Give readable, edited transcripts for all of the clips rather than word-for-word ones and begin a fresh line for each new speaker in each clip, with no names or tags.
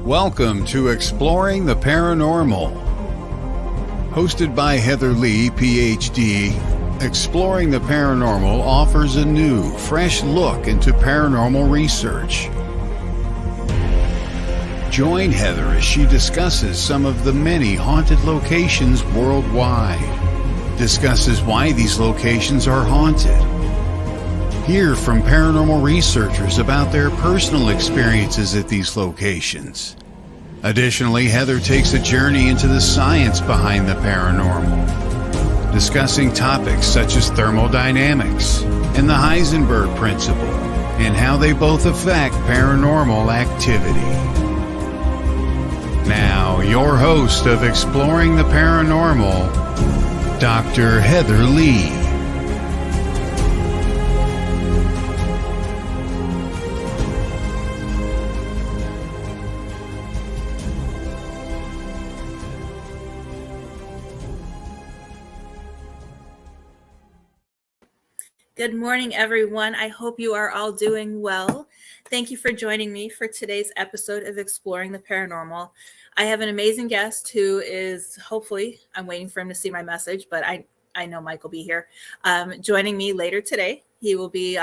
Welcome to Exploring the Paranormal. Hosted by Heather Leigh, PhD, Exploring the Paranormal offers a new, fresh look into paranormal research. Join Heather as she discusses some of the many haunted locations worldwide, discusses why these locations are haunted, hear from paranormal researchers about their personal experiences at these locations. Additionally, Heather takes a journey into the science behind the paranormal, discussing topics such as thermodynamics and the Heisenberg principle, and how they both affect paranormal activity. Now, your host of Exploring the Paranormal, Dr. Heather Leigh.
Good morning, everyone. I hope you are all doing well. Thank you for joining me for today's episode of Exploring the Paranormal. I have an amazing guest who is hopefully, I'm waiting for him to see my message, but I know Mike will be here, joining me later today. He will be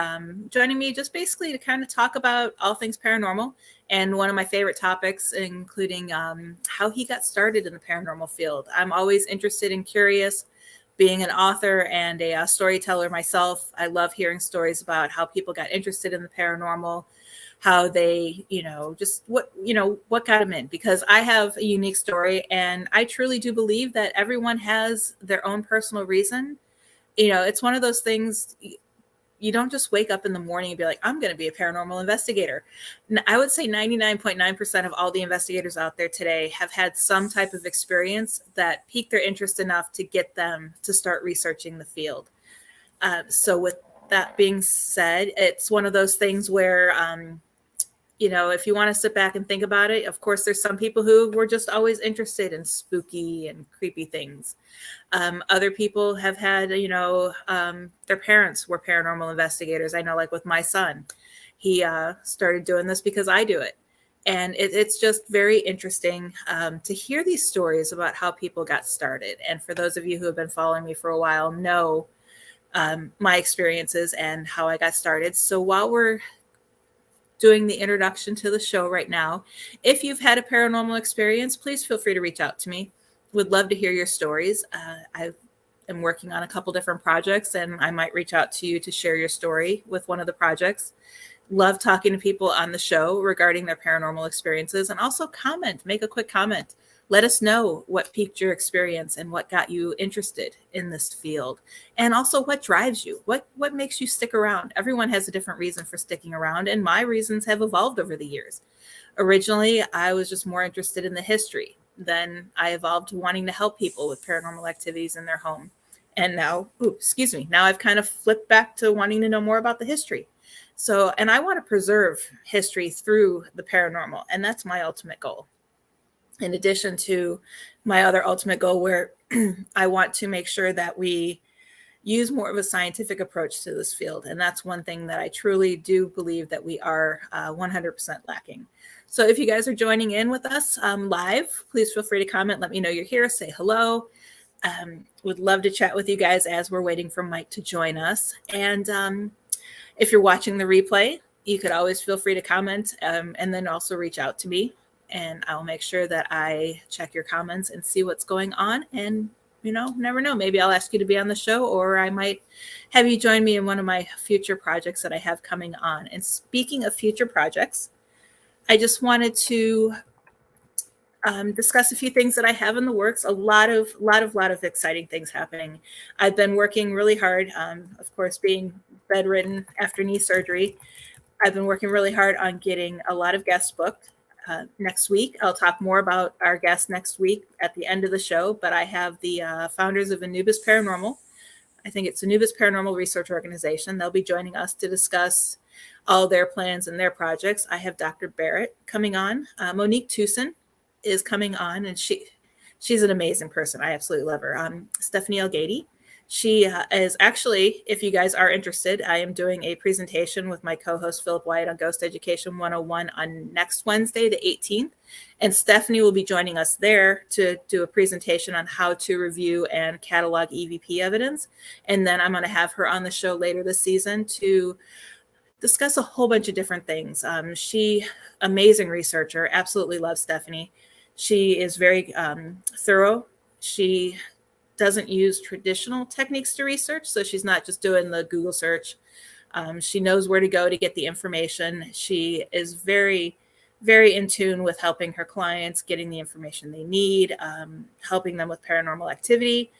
joining me just basically to kind of talk about all things paranormal and one of my favorite topics, including how he got started in the paranormal field. I'm always interested and curious. Being an author and a storyteller myself, I love hearing stories about how people got interested in the paranormal, how they, just what got them in, because I have a unique story and I truly do believe that everyone has their own personal reason. It's one of those things. You don't just wake up in the morning and be like, I'm going to be a paranormal investigator. I would say 99.9% of all the investigators out there today have had some type of experience that piqued their interest enough to get them to start researching the field. So with that being said, it's one of those things where, if you want to sit back and think about it, of course, there's some people who were just always interested in spooky and creepy things. Other people have had, their parents were paranormal investigators. I know, like with my son, he started doing this because I do it. And it's just very interesting to hear these stories about how people got started. And for those of you who have been following me for a while, know my experiences and how I got started. So while we're doing the introduction to the show right now, if you've had a paranormal experience, please feel free to reach out to me. Would love to hear your stories. I am working on a couple different projects and I might reach out to you to share your story with one of the projects. Love talking to people on the show regarding their paranormal experiences, and also make a quick comment. Let us know what piqued your experience and what got you interested in this field, and also what drives you, what makes you stick around. Everyone has a different reason for sticking around, and my reasons have evolved over the years. Originally, I was just more interested in the history. Then I evolved to wanting to help people with paranormal activities in their home. And now I've kind of flipped back to wanting to know more about the history. So, and I want to preserve history through the paranormal, and that's my ultimate goal. In addition to my other ultimate goal, where I want to make sure that we use more of a scientific approach to this field. And that's one thing that I truly do believe that we are 100% lacking. So if you guys are joining in with us live, please feel free to comment. Let me know you're here. Say hello. Would love to chat with you guys as we're waiting for Mike to join us. And if you're watching the replay, you could always feel free to comment and then also reach out to me. And I'll make sure that I check your comments and see what's going on. And, never know. Maybe I'll ask you to be on the show, or I might have you join me in one of my future projects that I have coming on. And speaking of future projects, I just wanted to discuss a few things that I have in the works. A lot of exciting things happening. I've been working really hard. Of course, being bedridden after knee surgery, I've been working really hard on getting a lot of guests booked. Next week, I'll talk more about our guests next week at the end of the show, but I have the founders of Anubis Paranormal. I think it's Anubis Paranormal Research Organization. They'll be joining us to discuss all their plans and their projects. I have Dr. Barrett coming on. Monique Tucson is coming on, and she's an amazing person. I absolutely love her. Stephanie Elgady, She is actually, if you guys are interested, I am doing a presentation with my co-host Philip White on Ghost Education 101 on next Wednesday, the 18th. And Stephanie will be joining us there to do a presentation on how to review and catalog EVP evidence. And then I'm going to have her on the show later this season to discuss a whole bunch of different things. She, amazing researcher, absolutely loves Stephanie. She is very thorough. She doesn't use traditional techniques to research. So she's not just doing the Google search. She knows where to go to get the information. She is very, very in tune with helping her clients, getting the information they need, helping them with paranormal activity,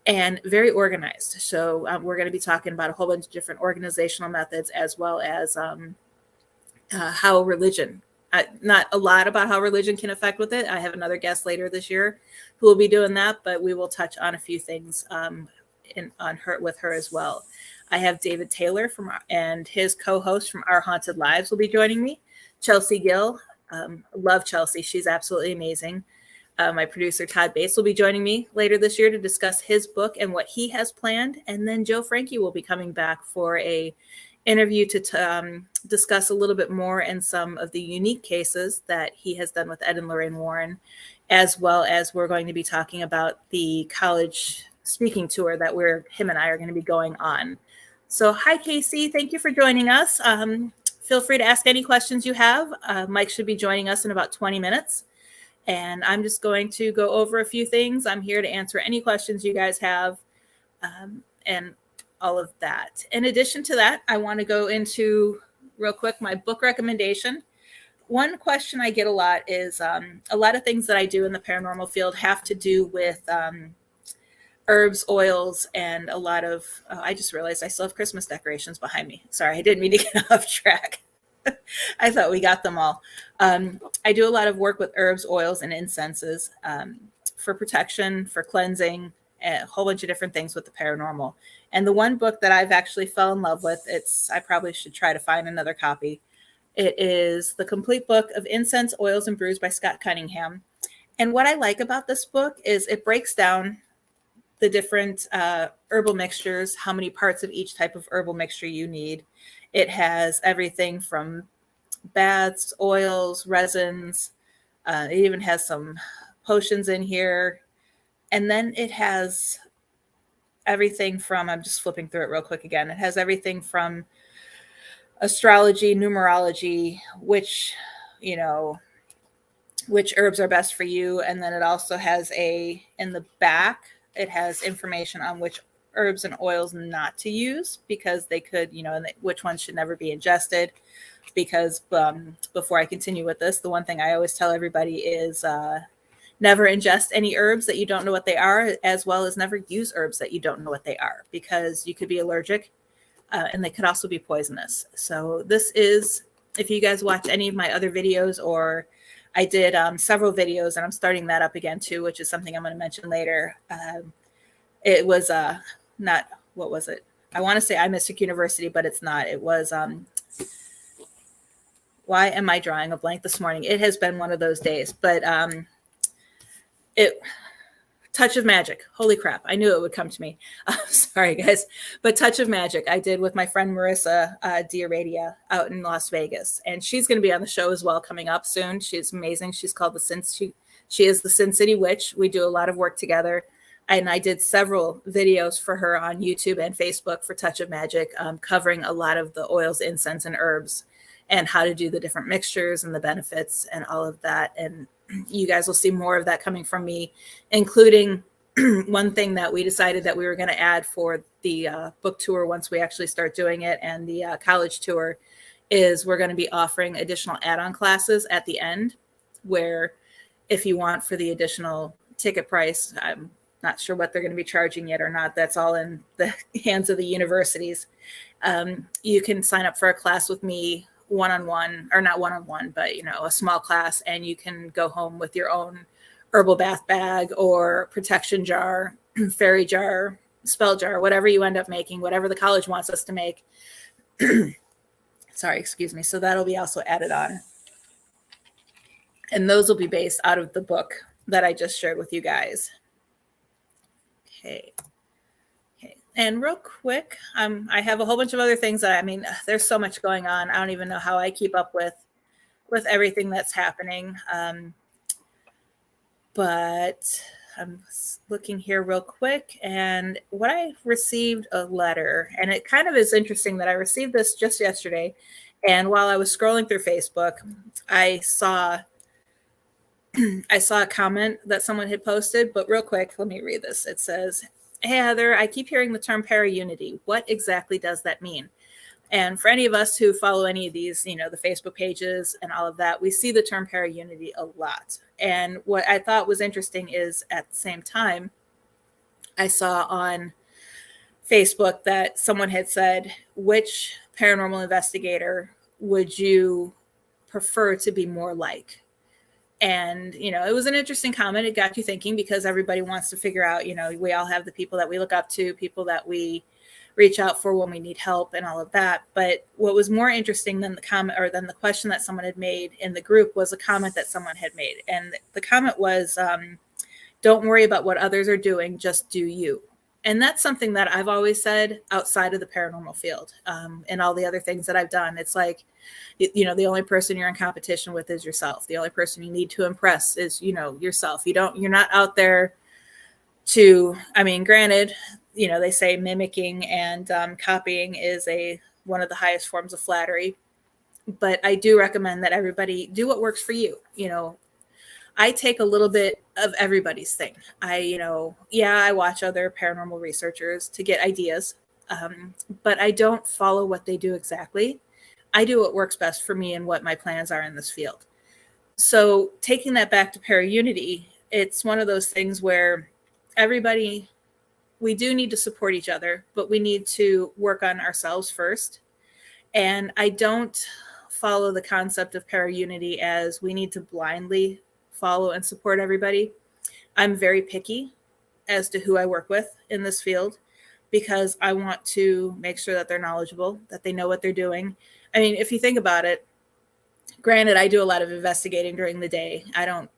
and very organized. So we're going to be talking about a whole bunch of different organizational methods, as well as how religion, not a lot about how religion can affect with it. I have another guest later this year who will be doing that, but we will touch on a few things with her as well. I have David Taylor and his co-host from Our Haunted Lives will be joining me. Chelsea Gill, love Chelsea. She's absolutely amazing. My producer, Todd Bates, will be joining me later this year to discuss his book and what he has planned. And then Joe Frankie will be coming back for a interview to discuss a little bit more and some of the unique cases that he has done with Ed and Lorraine Warren, as well as we're going to be talking about the college speaking tour that him and I are going to be going on. So hi, Casey. Thank you for joining us. Feel free to ask any questions you have. Mike should be joining us in about 20 minutes. And I'm just going to go over a few things. I'm here to answer any questions you guys have. And all of that. In addition to that, I want to go into real quick my book recommendation. One question I get a lot is a lot of things that I do in the paranormal field have to do with herbs, oils, and a lot of, I just realized I still have Christmas decorations behind me. Sorry, I didn't mean to get off track. I thought we got them all. I do a lot of work with herbs, oils, and incenses for protection, for cleansing, a whole bunch of different things with the paranormal. And the one book that I've actually fell in love with, I probably should try to find another copy. It is The Complete Book of Incense, Oils, and Brews by Scott Cunningham. And what I like about this book is it breaks down the different herbal mixtures, how many parts of each type of herbal mixture you need. It has everything from baths, oils, resins. It even has some potions in here. And then it has everything from, I'm just flipping through it real quick again. It has everything from astrology, numerology, which herbs are best for you. And then it also has in the back, it has information on which herbs and oils not to use because they could, and which ones should never be ingested. Because before I continue with this, the one thing I always tell everybody is never ingest any herbs that you don't know what they are, as well as never use herbs that you don't know what they are, because you could be allergic and they could also be poisonous. So this is, if you guys watch any of my other videos, or I did several videos and I'm starting that up again too, which is something I'm going to mention later. It was not, what was it? I want to say I Mystic University, but it's not. It was, why am I drawing a blank this morning? It has been one of those days, but Touch of Magic. Holy crap. I knew it would come to me. Sorry, guys. But Touch of Magic I did with my friend Marissa Diaradia out in Las Vegas. And she's going to be on the show as well coming up soon. She's amazing. She's called she is the Sin City Witch. We do a lot of work together. And I did several videos for her on YouTube and Facebook for Touch of Magic, covering a lot of the oils, incense, and herbs, and how to do the different mixtures and the benefits and all of that. And you guys will see more of that coming from me, including one thing that we decided that we were going to add for the book tour once we actually start doing it, and the college tour, is we're going to be offering additional add-on classes at the end, where if you want, for the additional ticket price, I'm not sure what they're going to be charging yet or not. That's all in the hands of the universities. You can sign up for a class with me one-on-one, or not one-on-one, but a small class, and you can go home with your own herbal bath bag or protection jar, fairy jar, spell jar, whatever you end up making, whatever the college wants us to make. Sorry, excuse me. So that'll be also added on. And those will be based out of the book that I just shared with you guys. Okay. And real quick, I have a whole bunch of other things that, I mean, there's so much going on. I don't even know how I keep up with everything that's happening. But I'm looking here real quick, and what I received a letter, and it kind of is interesting that I received this just yesterday. And while I was scrolling through Facebook, I saw a comment that someone had posted. But real quick, let me read this. It says, "Hey Heather, I keep hearing the term para-unity. What exactly does that mean?" And for any of us who follow any of these, you know, the Facebook pages and all of that, we see the term para-unity a lot. And what I thought was interesting is, at the same time, I saw on Facebook that someone had said, which paranormal investigator would you prefer to be more like? And, you know, it was an interesting comment. It got you thinking, because everybody wants to figure out, you know, we all have the people that we look up to, people that we reach out for when we need help and all of that. But what was more interesting than the comment, or than the question that someone had made in the group, was a comment that someone had made. And the comment was, don't worry about what others are doing, just do you. And that's something that I've always said outside of the paranormal field, and all the other things that I've done. It's like, you know, the only person you're in competition with is yourself. The only person you need to impress is, you know, yourself. You're not out there to, I mean, granted, you know, they say mimicking and copying is one of the highest forms of flattery. But I do recommend that everybody do what works for you. You know, I take a little bit of everybody's thing. I watch other paranormal researchers to get ideas, but I don't follow what they do exactly. I do what works best for me and what my plans are in this field. So taking that back to para-unity, it's one of those things where we do need to support each other, but we need to work on ourselves first. And I don't follow the concept of para-unity as we need to blindly follow and support everybody. I'm very picky as to who I work with in this field, because I want to make sure that they're knowledgeable, that they know what they're doing. I mean, if you think about it, granted, I do a lot of investigating during the day. I don't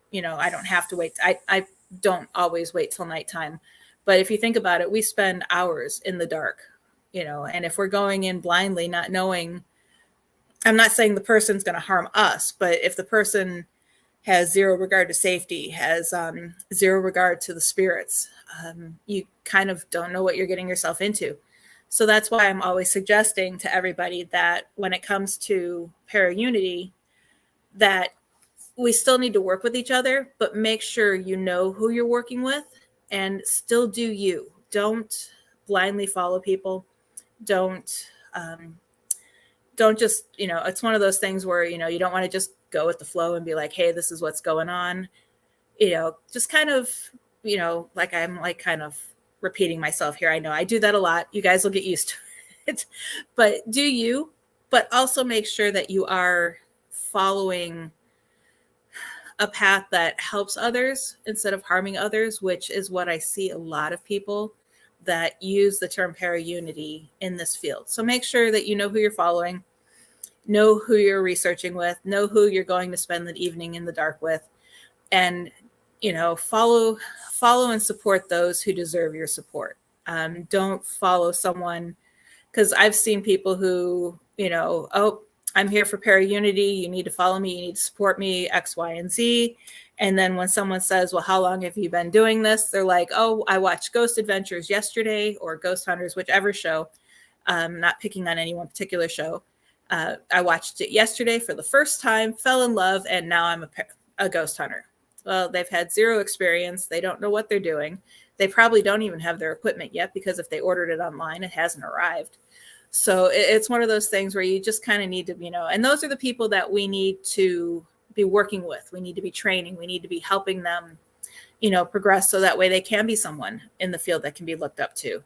have to wait. I don't always wait till nighttime. But if you think about it, we spend hours in the dark, you know, and if we're going in blindly, not knowing, I'm not saying the person's going to harm us, but if the person has zero regard to safety, has zero regard to the spirits, you kind of don't know what you're getting yourself into. So that's why I'm always suggesting to everybody that when it comes to para-unity, that we still need to work with each other, but make sure you know who you're working with and still do you. Don't blindly follow people. Don't just, you know, it's one of those things where, you know, you don't want to just go with the flow and be like, hey, this is what's going on. You know, just kind of, you know, like I'm like kind of repeating myself here. I know I do that a lot. You guys will get used to it. But do you, but also make sure that you are following a path that helps others instead of harming others, which is what I see a lot of people that use the term para-unity in this field. So make sure that you know who you're following, know who you're researching with, know who you're going to spend the evening in the dark with, and, you know, follow and support those who deserve your support. Don't follow someone, because I've seen people who, you know, oh, I'm here for para-unity. You need to follow me. You need to support me, X, Y, and Z. And then when someone says, well, how long have you been doing this? They're like, oh, I watched Ghost Adventures yesterday, or Ghost Hunters, whichever show. Not picking on any one particular show. I watched it yesterday for the first time, fell in love, and now I'm a ghost hunter. Well, they've had zero experience. They don't know what they're doing. They probably don't even have their equipment yet, because if they ordered it online, it hasn't arrived. So it's one of those things where you just kind of need to, you know, and those are the people that we need to be working with. We need to be training. We need to be helping them, you know, progress, so that way they can be someone in the field that can be looked up to.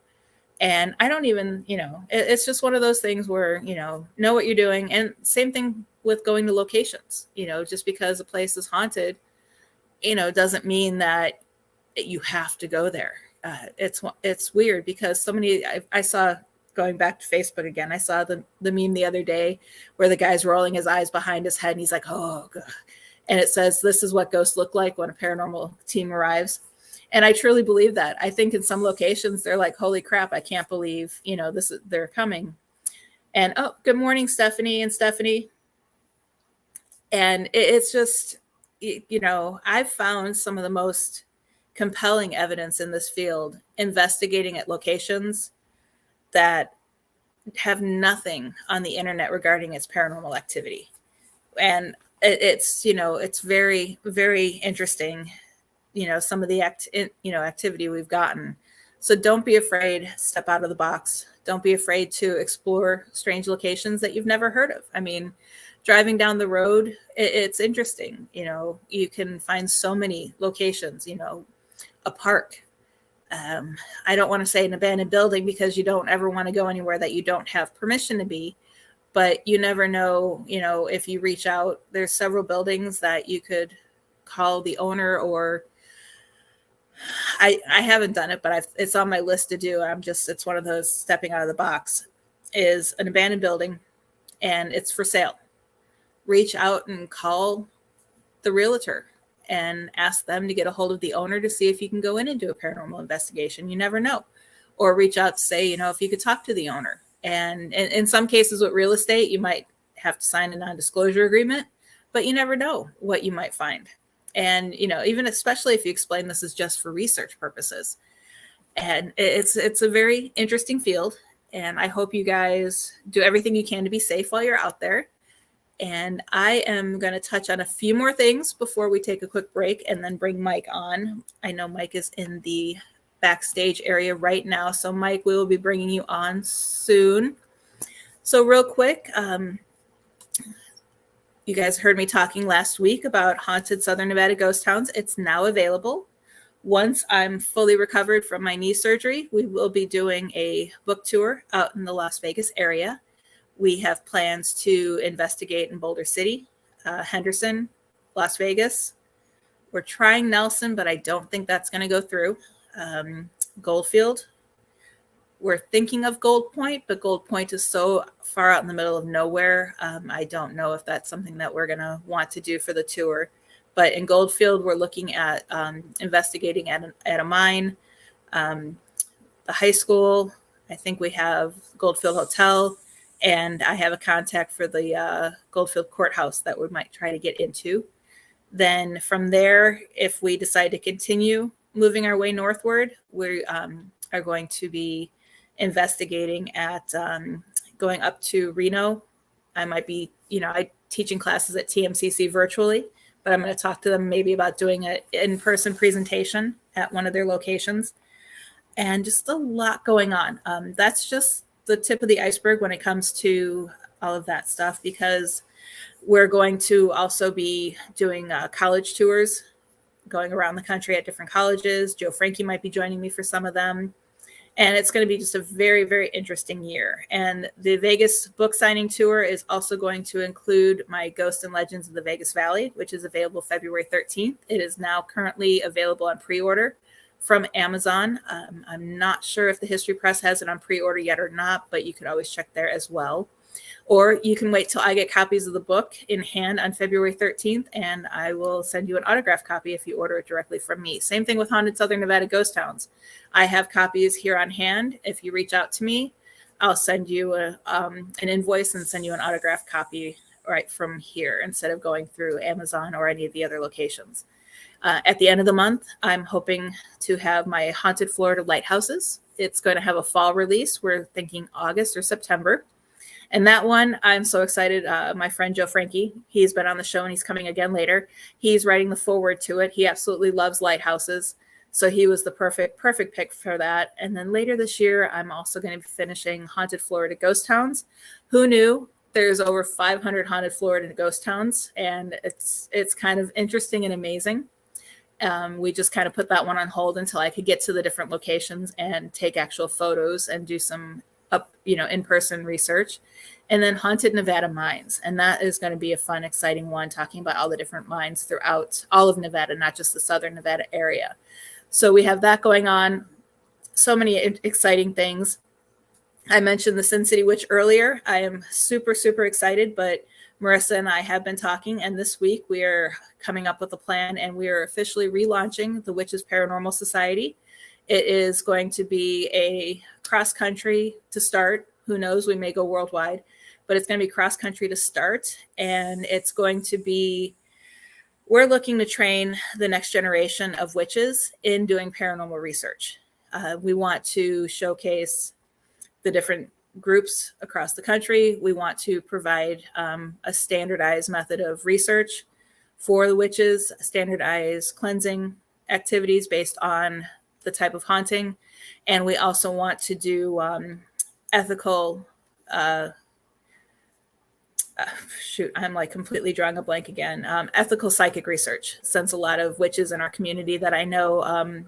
And I don't even, you know, it's just one of those things where, you know what you're doing. And same thing with going to locations. You know, just because a place is haunted, you know, doesn't mean that you have to go there. It's weird, because so many, I saw, going back to Facebook again, I saw the meme the other day where the guy's rolling his eyes behind his head and he's like, oh God. And it says, this is what ghosts look like when a paranormal team arrives. And I truly believe that. I think in some locations they're like, holy crap, I can't believe, they're coming. And oh, good morning, Stephanie and Stephanie. And it's just, I've found some of the most compelling evidence in this field investigating at locations that have nothing on the internet regarding its paranormal activity. And it's very, very interesting, some of the activity we've gotten. So don't be afraid, step out of the box. Don't be afraid to explore strange locations that you've never heard of. I mean, driving down the road, it's interesting. You can find so many locations, a park. I don't want to say an abandoned building because you don't ever want to go anywhere that you don't have permission to be. But you never know, if you reach out, there's several buildings that you could call the owner, or I haven't done it, but it's on my list to do. It's one of those stepping out of the box, is an abandoned building and it's for sale. Reach out and call the realtor and ask them to get a hold of the owner to see if you can go in and do a paranormal investigation. You never know. Or reach out to say, if you could talk to the owner. And in some cases with real estate, you might have to sign a non-disclosure agreement, but you never know what you might find. And, even especially if you explain this is just for research purposes. And it's a very interesting field. And I hope you guys do everything you can to be safe while you're out there. And I am going to touch on a few more things before we take a quick break and then bring Mike on. I know Mike is in the backstage area right now. So Mike, we will be bringing you on soon. So real quick, you guys heard me talking last week about haunted Southern Nevada ghost towns. It's now available. Once I'm fully recovered from my knee surgery, we will be doing a book tour out in the Las Vegas area. We have plans to investigate in Boulder City, Henderson, Las Vegas. We're trying Nelson, but I don't think that's going to go through. Goldfield. We're thinking of Gold Point, but Gold Point is so far out in the middle of nowhere. I don't know if that's something that we're going to want to do for the tour. But in Goldfield, we're looking at investigating at a mine, the high school. I think we have Goldfield Hotel, and I have a contact for the Goldfield Courthouse that we might try to get into. Then from there, if we decide to continue moving our way northward, we are going to be investigating at going up to Reno. I might be, I teaching classes at TMCC virtually, but I'm going to talk to them maybe about doing an in-person presentation at one of their locations. And just a lot going on. That's just the tip of the iceberg when it comes to all of that stuff, because we're going to also be doing college tours, going around the country at different colleges. Joe Frankie might be joining me for some of them. And it's going to be just a very, very interesting year. And the Vegas book signing tour is also going to include my Ghosts and Legends of the Vegas Valley, which is available February 13th. It is now currently available on pre-order from Amazon. I'm not sure if the History Press has it on pre-order yet or not, but you could always check there as well. Or you can wait till I get copies of the book in hand on February 13th, and I will send you an autographed copy if you order it directly from me. Same thing with Haunted Southern Nevada Ghost Towns. I have copies here on hand. If you reach out to me, I'll send you an invoice and send you an autographed copy right from here instead of going through Amazon or any of the other locations. At the end of the month, I'm hoping to have my Haunted Florida Lighthouses. It's going to have a fall release. We're thinking August or September. And that one, I'm so excited. My friend Joe Frankie, he's been on the show and he's coming again later. He's writing the foreword to it. He absolutely loves lighthouses. So he was the perfect pick for that. And then later this year, I'm also going to be finishing Haunted Florida Ghost Towns. Who knew? There's over 500 Haunted Florida Ghost Towns, and it's kind of interesting and amazing. We just kind of put that one on hold until I could get to the different locations and take actual photos and do some in-person research. And then Haunted Nevada Mines. And that is going to be a fun, exciting one, talking about all the different mines throughout all of Nevada, not just the Southern Nevada area. So we have that going on. So many exciting things. I mentioned the Sin City Witch earlier. I am super, super excited, but Marissa and I have been talking, and this week we are coming up with a plan, and we are officially relaunching the Witches Paranormal Society. It is going to be a cross-country to start. Who knows, we may go worldwide, but it's going to be cross-country to start, and it's going to be, we're looking to train the next generation of witches in doing paranormal research. We want to showcase the different groups across the country. We want to provide a standardized method of research for the witches, standardized cleansing activities based on the type of haunting. And we also want to do ethical, I'm like completely drawing a blank again, ethical psychic research, since a lot of witches in our community that I know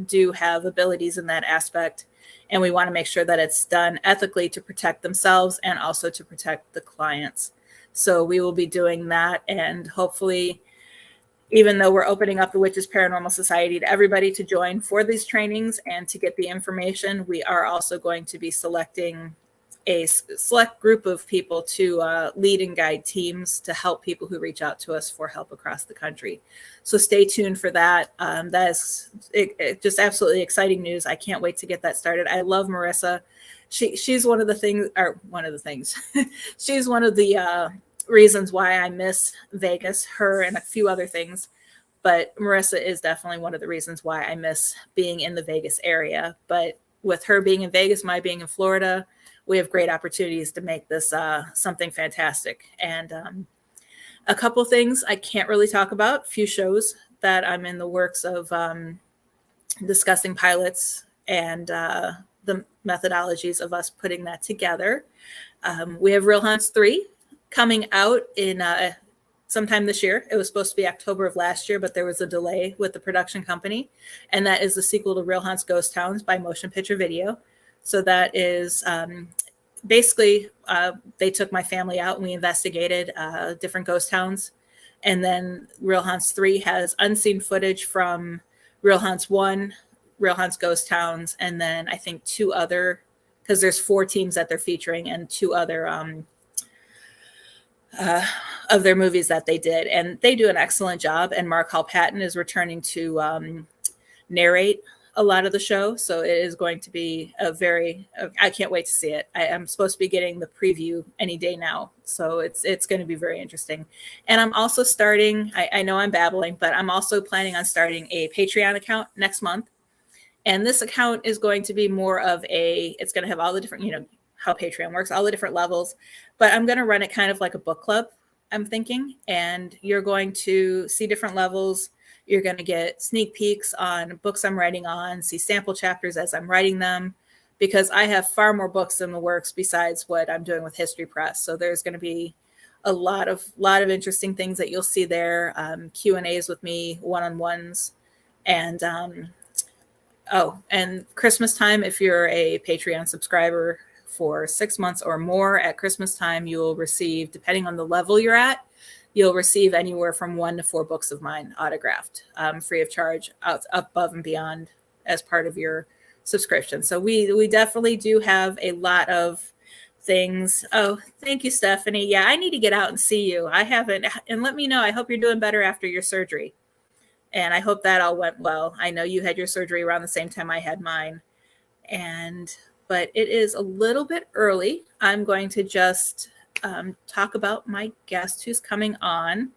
do have abilities in that aspect. And we want to make sure that it's done ethically to protect themselves and also to protect the clients. So we will be doing that. And hopefully, even though we're opening up the Witches Paranormal Society to everybody to join for these trainings and to get the information, we are also going to be selecting a select group of people to lead and guide teams to help people who reach out to us for help across the country. So stay tuned for that. That is just absolutely exciting news. I can't wait to get that started. I love Marissa. She's one of the things, she's one of the reasons why I miss Vegas, her and a few other things. But Marissa is definitely one of the reasons why I miss being in the Vegas area. But with her being in Vegas, my being in Florida, we have great opportunities to make this something fantastic. And a couple things I can't really talk about, few shows that I'm in the works of discussing pilots and the methodologies of us putting that together. We have Real Haunts 3 coming out in sometime this year. It was supposed to be October of last year, but there was a delay with the production company. And that is the sequel to Real Haunts Ghost Towns by Motion Picture Video. So that is basically, they took my family out and we investigated different ghost towns. And then Real Haunts 3 has unseen footage from Real Haunts 1, Real Haunts Ghost Towns, and then I think 2 other, because there's 4 teams that they're featuring and 2 other of their movies that they did. And they do an excellent job. And Mark Hall Patton is returning to narrate a lot of the show. So it is going to be I can't wait to see it. I am supposed to be getting the preview any day now. So it's going to be very interesting. And I'm also starting, I know I'm babbling, but I'm also planning on starting a Patreon account next month. And this account is going to be more of it's going to have all the different, how Patreon works, all the different levels, but I'm going to run it kind of like a book club, I'm thinking. And you're going to see different levels. You're going to get sneak peeks on books I'm writing on, see sample chapters as I'm writing them, because I have far more books in the works besides what I'm doing with History Press. So there's going to be a lot of interesting things that you'll see there. Q&As with me, one-on-ones. And, and Christmas time, if you're a Patreon subscriber for 6 months or more, at Christmas time, you will receive, depending on the level you're at, you'll receive anywhere from 1 to 4 books of mine autographed, free of charge, above and beyond as part of your subscription. So we definitely do have a lot of things. Oh, thank you, Stephanie. Yeah, I need to get out and see you. I haven't, and let me know. I hope you're doing better after your surgery. And I hope that all went well. I know you had your surgery around the same time I had mine. But it is a little bit early. I'm going to just talk about my guest who's coming on,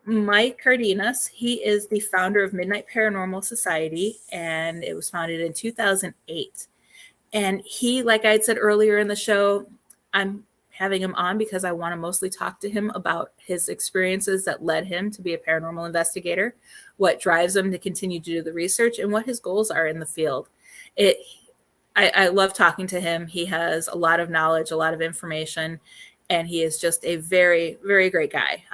Mike Cardenas. He is the founder of Midnight Paranormal Society, and it was founded in 2008. And he, like I had said earlier in the show, I'm having him on because I want to mostly talk to him about his experiences that led him to be a paranormal investigator, what drives him to continue to do the research, and what his goals are in the field. I love talking to him. He has a lot of knowledge, a lot of information, and he is just a very, very great guy.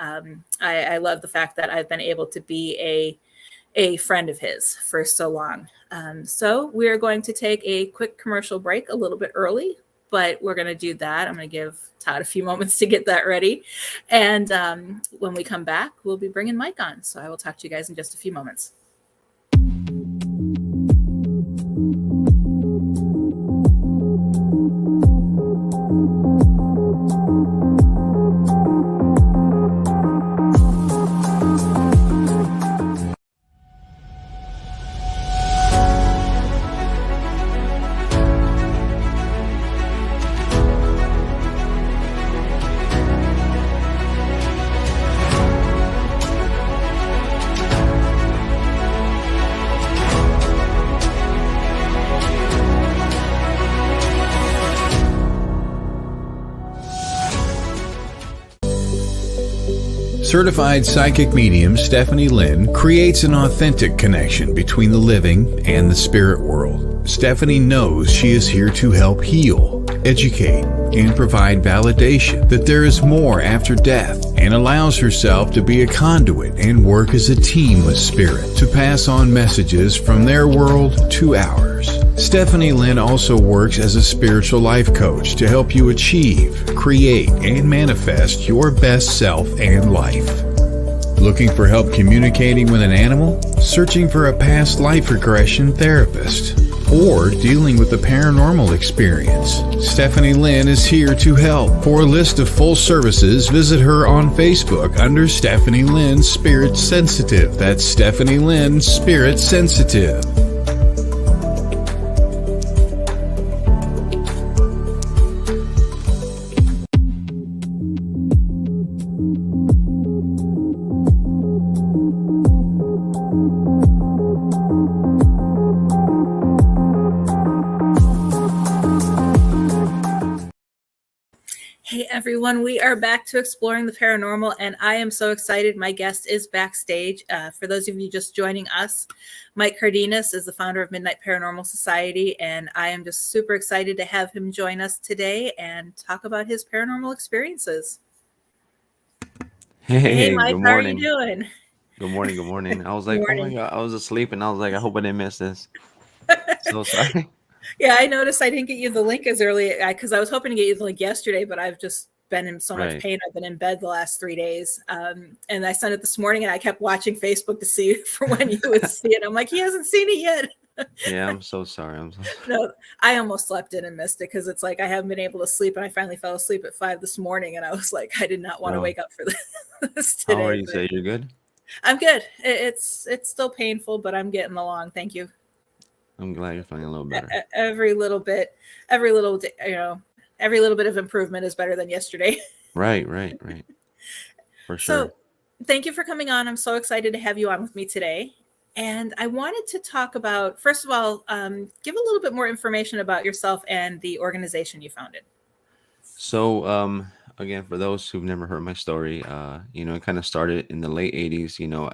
I love the fact that I've been able to be a friend of his for so long. So we are going to take a quick commercial break a little bit early, but we're going to do that. I'm going to give Todd a few moments to get that ready. And when we come back, we'll be bringing Mike on. So I will talk to you guys in just a few moments.
Certified psychic medium Stephanie Lynn creates an authentic connection between the living and the spirit world. Stephanie knows she is here to help heal, educate, and provide validation that there is more after death, and allows herself to be a conduit and work as a team with spirit to pass on messages from their world to ours. Stephanie Lynn also works as a spiritual life coach to help you achieve, create, and manifest your best self and life. Looking for help communicating with an animal? Searching for a past life regression therapist? Or dealing with a paranormal experience? Stephanie Lynn is here to help. For a list of full services, visit her on Facebook under Stephanie Lynn Spirit Sensitive. That's Stephanie Lynn Spirit Sensitive.
Hey everyone, we are back to exploring the paranormal, and I am so excited. My guest is backstage. For those of you just joining us, Mike Cardenas is the founder of Midnight Paranormal Society, and I am just super excited to have him join us today and talk about his paranormal experiences. Hey Mike,
Good
how are you
morning.
doing?
Good morning. Good morning. I was
Good
like, oh my
morning.
God, I was asleep and I was like, I hope I didn't miss this. So sorry.
Yeah, I noticed I didn't get you the link as early because I was hoping to get you the link yesterday, but I've just been in so much
Right.
pain. I've been in bed the last 3 days. And I sent it this morning and I kept watching Facebook to see for when you would see it. I'm like, he hasn't seen it yet.
Yeah, I'm so sorry. I'm so sorry.
No, I almost slept in and missed it because it's like I haven't been able to sleep, and I finally fell asleep at 5 this morning, and I was like, I did not want to
Well,
wake up for this
how are
today.
you?
But
Say you're good?
I'm good. It's still painful, but I'm getting along. Thank you.
I'm glad you're feeling a little better.
Every little bit, every little bit of improvement is better than yesterday.
Right. For
So
sure.
thank you for coming on. I'm so excited to have you on with me today. And I wanted to talk about, first of all, give a little bit more information about yourself and the organization you founded.
So, again, for those who've never heard my story, it kind of started in the late 80s.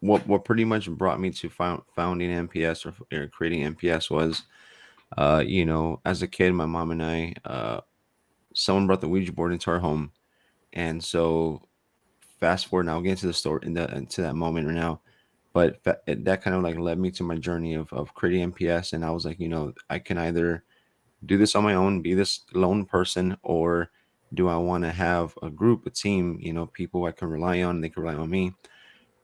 What pretty much brought me to founding MPS or creating MPS was, as a kid, my mom and I, someone brought the Ouija board into our home. And so fast forward now, I'll get into the story into that moment right now. But that kind of like led me to my journey of creating MPS. And I was like, I can either do this on my own, be this lone person, or do I want to have a group, a team, people I can rely on, they can rely on me.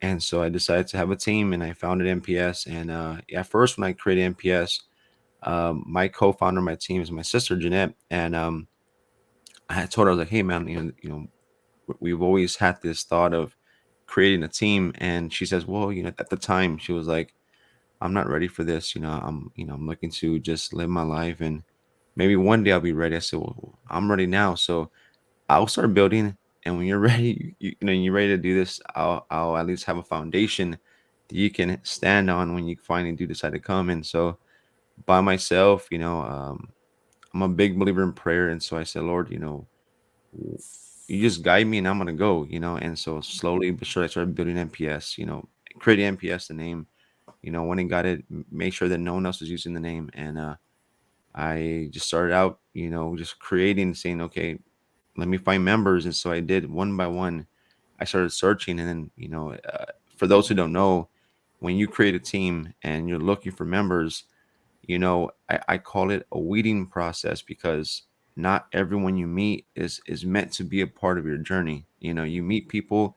And so I decided to have a team and I founded MPS. And at first, when I created MPS, my co-founder of my team is my sister, Jeanette. And I had told her, I was like, hey, man, we've always had this thought of creating a team. And she says, well, at the time she was like, I'm not ready for this. I'm looking to just live my life and maybe one day I'll be ready. I said, well, I'm ready now. So I'll start building. And when you're ready, you're ready to do this, I'll at least have a foundation that you can stand on when you finally do decide to come. And so by myself, I'm a big believer in prayer. And so I said, Lord, you just guide me and I'm gonna go, and so slowly but surely I started building MPS, creating MPS, the name, when I got it, make sure that no one else was using the name. And I just started out, just creating, saying, okay, let me find members. And so I did one by one. I started searching. And then, for those who don't know, when you create a team and you're looking for members, I call it a weeding process because not everyone you meet is meant to be a part of your journey. You meet people,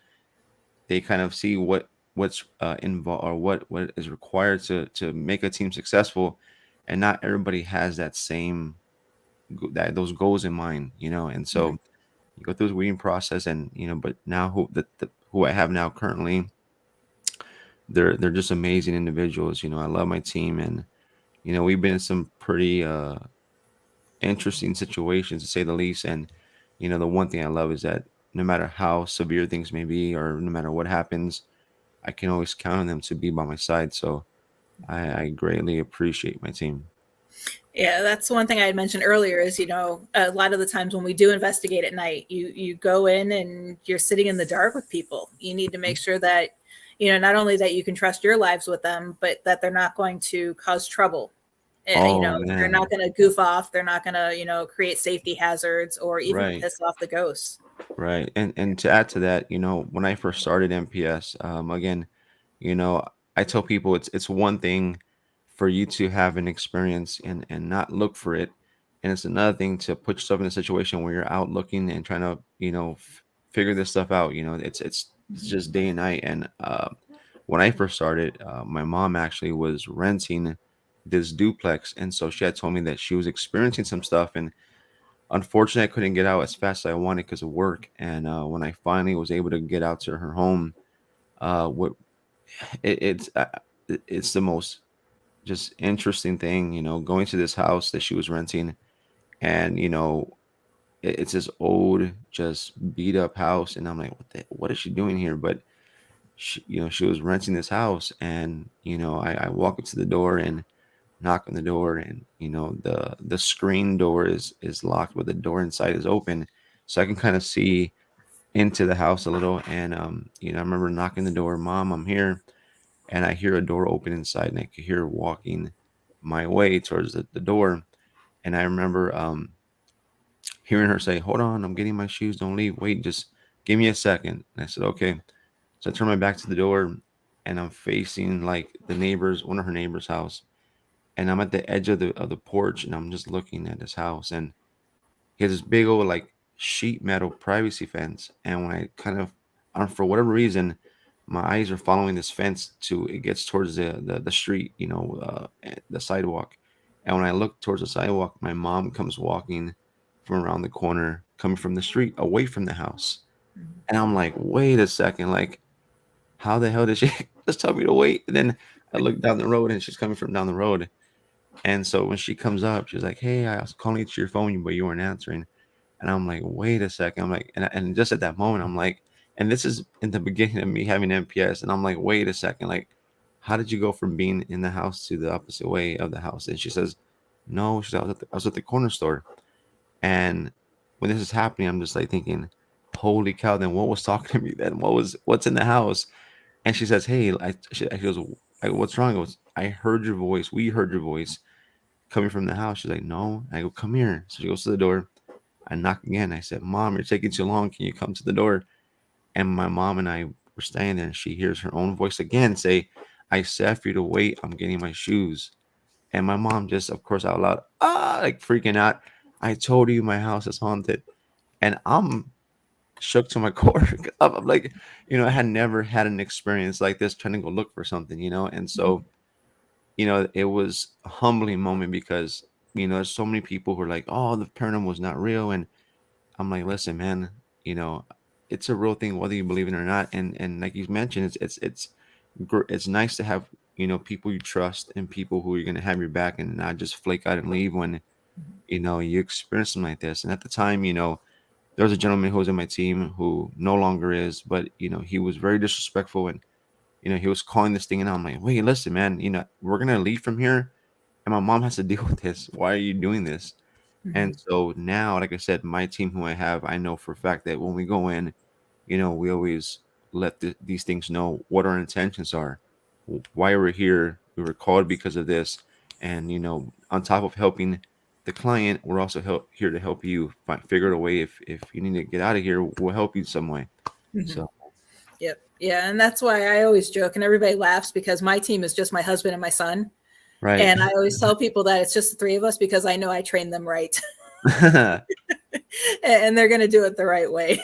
they kind of see what's involved or what is required to make a team successful, and not everybody has that same those goals in mind. And so
Mhm.
you go through the weeding process, and but now who I have now currently, they're just amazing individuals. I love my team, and we've been in some pretty interesting situations to say the least. And the one thing I love is that no matter how severe things may be or no matter what happens, I can always count on them to be by my side. So I greatly appreciate my team.
Yeah, that's one thing I had mentioned earlier is, a lot of the times when we do investigate at night, you go in and you're sitting in the dark with people. You need to make sure that, not only that you can trust your lives with them, but that they're not going to cause trouble.
Oh
They're not
man,
going to goof off. They're not going to, create safety hazards or even
right.
piss off the ghosts.
Right. And to add to that, when I first started MPS, again, you know, I tell people it's one thing for you to have an experience and not look for it, and it's another thing to put yourself in a situation where you're out looking and trying to, figure this stuff out. It's
Mhm.
just day and night. And when I first started, my mom actually was renting this duplex, and so she had told me that she was experiencing some stuff, and unfortunately, I couldn't get out as fast as I wanted because of work. And when I finally was able to get out to her home, what it, it's the most just interesting thing, going to this house that she was renting, and it's this old, just beat up house, and I'm like, what is she doing here? But she was renting this house, and I walk up to the door and knock on the door, and the screen door is locked, but the door inside is open, so I can kind of see into the house a little. And I remember knocking the door, "Mom, I'm here," and I hear a door open inside, and I could hear her walking my way towards the door. And I remember hearing her say, "Hold on, I'm getting my shoes, don't leave, wait, just give me a second." And I said, "Okay." So I turn my back to the door, and I'm facing like one of her neighbors' house, and I'm at the edge of the porch, and I'm just looking at his house, and he has this big old like sheet metal privacy fence. And when I kind of, for whatever reason, my eyes are following this fence to it gets towards the street, the sidewalk. And when I look towards the sidewalk, my mom comes walking from around the corner, coming from the street, away from the house.
Mhm.
And I'm like, wait a second, like, how the hell did she just tell me to wait? And then I look down the road, and she's coming from down the road. And so when she comes up, she's like, "Hey, I was calling to your phone, but you weren't answering." And I'm like, "Wait a second." I'm like, and just at that moment, I'm like, and this is in the beginning of me having MPS, and I'm like, "Wait a second, like, how did you go from being in the house to the opposite way of the house?" And she says, "No," she said, I was at the corner store." And when this is happening, I'm just like thinking, "Holy cow!" Then what was talking to me then? What's in the house? And she says, "Hey," she goes, "What's wrong?" I goes, "I heard your voice. We heard your voice coming from the house." She's like, "No." I go, "Come here." So she goes to the door. I knock again. I said, "Mom, you're taking too long. Can you come to the door?" And my mom and I were standing there, and she hears her own voice again say, "I said for you to wait. I'm getting my shoes." And my mom just, of course, out loud, like freaking out. "I told you my house is haunted." And I'm shook to my core. I'm like, I had never had an experience like this trying to go look for something. And so it was a humbling moment because, there's so many people who are like, "Oh, the paranormal was not real." And I'm like, listen, man, you know, it's a real thing, whether you believe it or not. And like you mentioned, it's nice to have, people you trust and people who are going to have your back and not just flake out and leave when, you experience something like this. And at the time, there was a gentleman who was in my team who no longer is, but, he was very disrespectful, and, he was calling this thing, and I'm like, wait, listen, man, we're going to leave from here, and my mom has to deal with this. Why are you doing this? And
Mhm.
so now, like I said, my team who I have, I know for a fact that when we go in, we always let these things know what our intentions are, why we're here. We were called because of this. And, on top of helping the client, we're also here to help you figure out a way. If you need to get out of here, we'll help you some way.
Mhm.
So,
Yep. Yeah. And that's why I always joke and everybody laughs because my team is just my husband and my son.
right.
And I always tell people that it's just the three of us because I know I trained them right and they're going to do it the right way.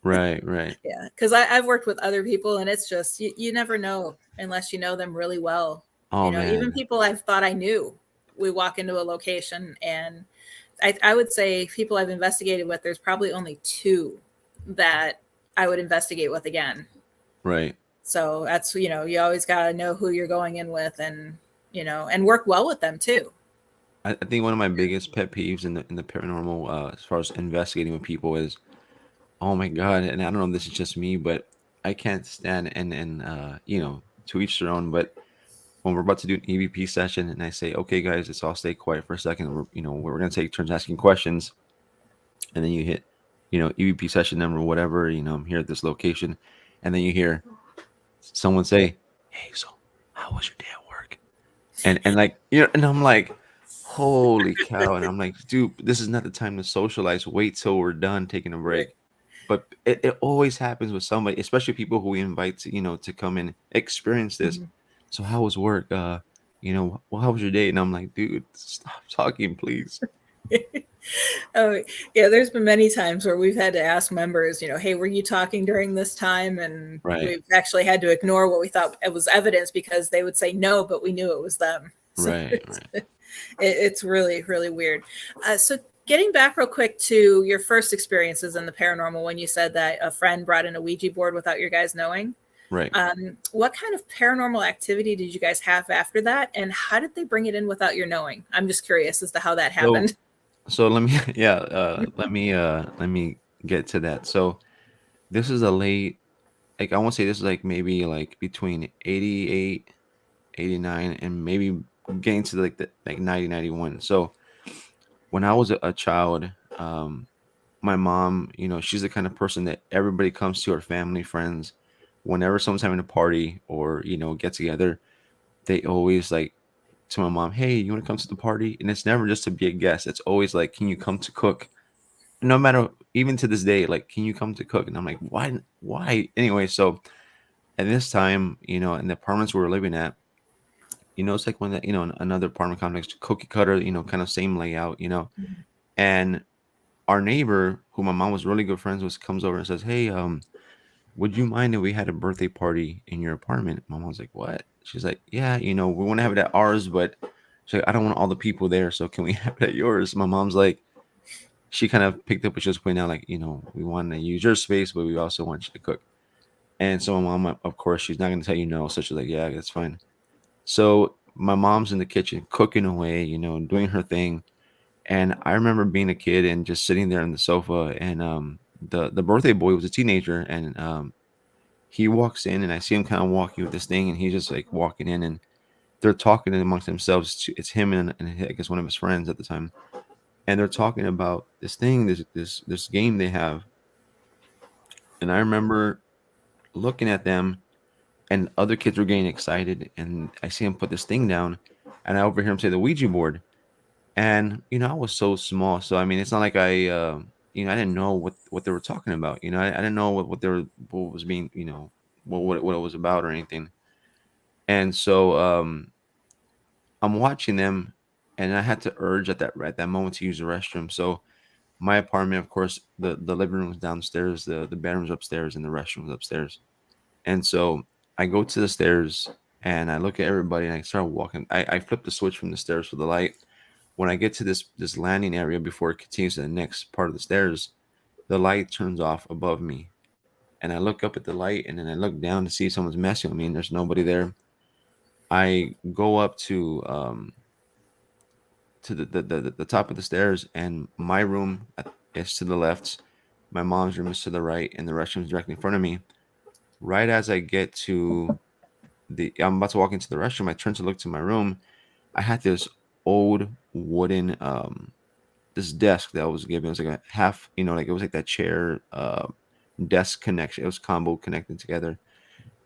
Right. Right.
Yeah. Because I've worked with other people and it's just, you never know unless you know them really well.
Oh,
Even
man.
people I've thought I knew, we walk into a location and I would say people I've investigated with, there's probably only two that I would investigate with again.
Right.
So that's, you always got to know who you're going in with and, and work well with them too.
I think one of my biggest pet peeves in the paranormal, as far as investigating with people, is, oh my God, and I don't know if this is just me, but I can't stand, and to each their own, but when we're about to do an EVP session, and I say, "Okay, guys, let's all stay quiet for a second. We're gonna take turns asking questions," and then you hit, EVP session number, whatever. I'm here at this location, and then you hear someone say, "Hey, so how was your day at work?" And like, and I'm like, "Holy cow!" And I'm like, "Dude, this is not the time to socialize. Wait till we're done taking a
Right.
break." But it always happens with somebody, especially people who we invite to come and experience this.
Mhm.
So how was work? Well, how was your day? And I'm like, dude, stop talking, please.
Oh, yeah, there's been many times where we've had to ask members, hey, were you talking during this time? And
Right,
we've actually had to ignore what we thought it was evidence because they would say no, but we knew it was them. So
right, right.
it's really, really weird. So getting back real quick to your first experiences in the paranormal, when you said that a friend brought in a Ouija board without your guys knowing,
Right.
what kind of paranormal activity did you guys have after that? And how did they bring it in without your knowing? I'm just curious as to how that
So
happened.
so let me yeah, let me get to that. So this is a late, like, I want to say this is like maybe like between 88, 89, and maybe getting to like the like 90, 91. So when I was a child, my mom, she's the kind of person that everybody comes to, her family, friends, whenever someone's having a party or, get together, they always like to my mom, "Hey, you want to come to the party?" And it's never just to be a guest. It's always like, "Can you come to cook?" No matter, even to this day, like, "Can you come to cook?" And I'm like, "Why? Why?" Anyway, so at this time, in the apartments we were living at, it's like when that, another apartment complex, cookie cutter, kind of same layout, and our neighbor, who my mom was really good friends with, comes over and says, "Hey, would you mind if we had a birthday party in your apartment?" My mom's like, "What?" She's like, "Yeah, we want to have it at ours, but she's like, I don't want all the people there, so can we have it at yours?" My mom's like, she kind of picked up what she was pointing out, like, we want to use your space, but we also want you to cook. And so my mom, of course, she's not going to tell you no. So she's like, "Yeah, that's fine." So my mom's in the kitchen cooking away, doing her thing. And I remember being a kid and just sitting there on the sofa, and the birthday boy was a teenager, and he walks in, and I see him kind of walking with this thing, and he's just like walking in, and they're talking amongst themselves. It's him and I guess one of his friends at the time, and they're talking about this thing, this game they have. And I remember looking at them, and other kids were getting excited, and I see him put this thing down, and I overhear him say the Ouija board. And I was so small, so I mean, it's not like I didn't know what they were talking about. I didn't know what was being, what it was about or anything. And so I'm watching them, and I had to urge at that moment to use the restroom. So my apartment, of course, the living room was downstairs, the bedroom's upstairs, and the restroom's upstairs. And so I go to the stairs, and I look at everybody, and I start walking. I flip the switch from the stairs for the light. When I get to this landing area before it continues to the next part of the stairs, the light turns off above me. And I look up at the light, and then I look down to see if someone's messing with me, and there's nobody there. I go up to the top of the stairs, and my room is to the left, my mom's room is to the right, and the restroom is directly in front of me. Right as I get to I'm about to walk into the restroom, I turn to look to my room. I had this old wooden this desk that was given. It was like a half, like it was like that chair desk connection. It was combo connected together.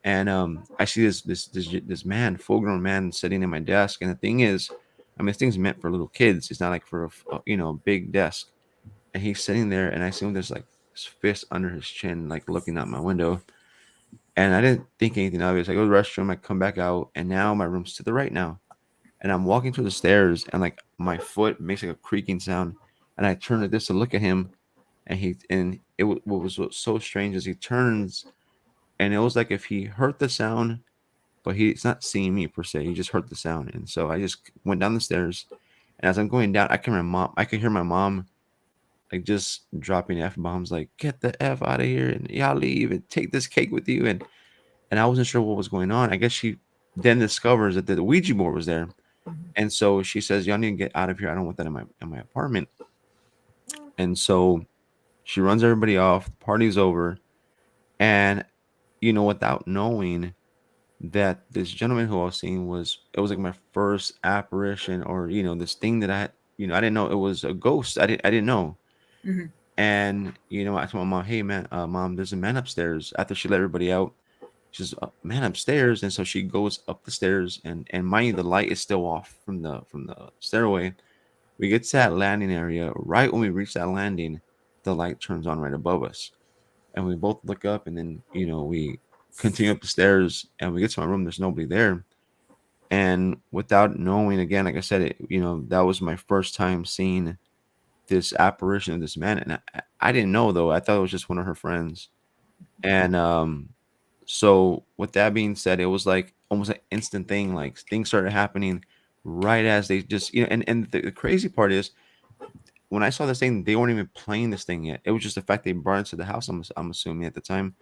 And I see this man, full grown man, sitting at my desk. And the thing is, I mean, this thing's meant for little kids. It's not like for a big desk. And he's sitting there, and I see him. There's like his fist under his chin, like looking out my window. And I didn't think anything of it. So I go to the restroom. I come back out, and now my room's to the right now. And I'm walking through the stairs, and like my foot makes like a creaking sound. And I turn to this to look at him, and what was so strange is he turns, and it was like if he heard the sound, but he's not seeing me per se. He just heard the sound. And so I just went down the stairs, and as I'm going down, I can hear my mom like just dropping F bombs, like, "Get the F out of here, and y'all leave, and take this cake with you." And I wasn't sure what was going on. I guess she then discovers that the Ouija board was there. And so she says, "Y'all need to get out of here. I don't want that in my apartment." And so she runs everybody off. The party's over. And, without knowing, that this gentleman who I was seeing it was like my first apparition, or this thing that I didn't know it was a ghost. I didn't know.
Hmm.
And I told my mom, "Hey man, mom, there's a man upstairs." After she let everybody out, she's man upstairs, and so she goes up the stairs, and mind you, the light is still off from the stairway. We get to that landing area. Right when we reach that landing, the light turns on right above us, and we both look up, and then we continue up the stairs, and we get to my room. There's nobody there, and without knowing, again, like I said, that was my first time seeing this apparition of this man, and I didn't know though. I thought it was just one of her friends, and so with that being said, it was like almost an instant thing. Like things started happening right as they just and the crazy part is when I saw this thing, they weren't even playing this thing yet. It was just the fact they brought it to the house. I'm assuming at the time,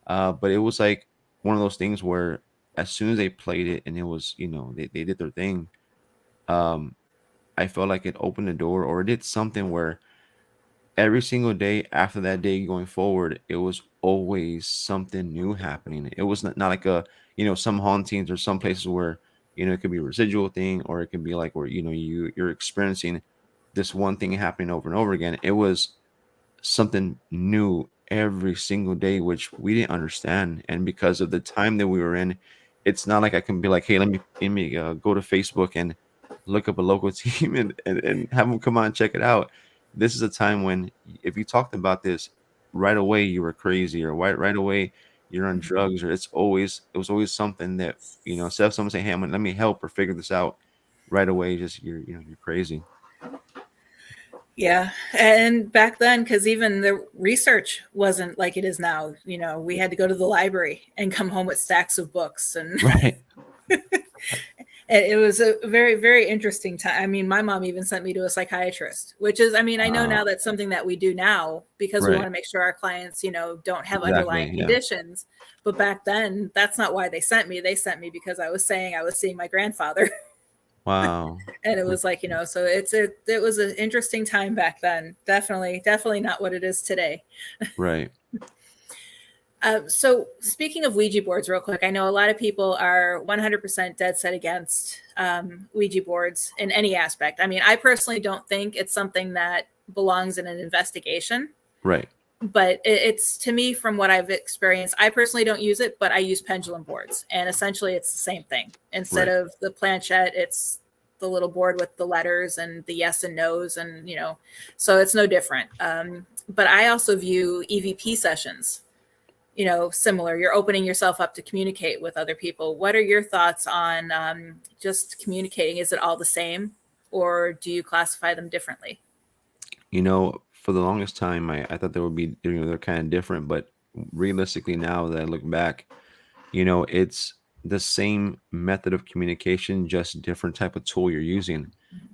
but it was like one of those things where as soon as they played it and it was they did their thing, um, I felt like it opened the door or it did something where every single day after that day going forward, it was always something new happening. It was not like some hauntings or some places where it could be a residual thing, or it can be like where you're experiencing this one thing happening over and over again. It was something new every single day, which we didn't understand. And because of the time that we were in, it's not like I can be like, hey, let me go to Facebook and look up a local team and have them come on and check it out. This is a time when if you talked about this right away, you were crazy, or right away you're on drugs, or it was always something that instead of someone saying, hey, let me help or figure this out right away, just you're crazy.
Yeah. And back then, because even the research wasn't like it is now, we had to go to the library and come home with stacks of books. And
Right.
it was a very, very interesting time. I mean, my mom even sent me to a psychiatrist, which is, I mean, I know now that's something that we do now because we want
Right.
to make sure our clients, don't have
Exactly.
underlying
Yeah.
conditions. But back then, that's not why they sent me. They sent me because I was saying I was seeing my grandfather.
Wow.
And it was like, so it was an interesting time back then. Definitely not what it is today.
Right.
So speaking of Ouija boards, real quick, I know a lot of people are 100% dead set against Ouija boards in any aspect. I mean, I personally don't think it's something that belongs in an investigation,
Right.
but it's to me, from what I've experienced, I personally don't use it, but I use pendulum boards, and essentially it's the same thing. Instead
Right.
of the planchette, it's the little board with the letters and the yes and no's, and so it's no different. But I also view EVP sessions, similar. You're opening yourself up to communicate with other people. What are your thoughts on just communicating? Is it all the same, or do you classify them differently?
For the longest time, I thought they would be, they're kind of different, but realistically, now that I look back, it's the same method of communication, just different type of tool you're using.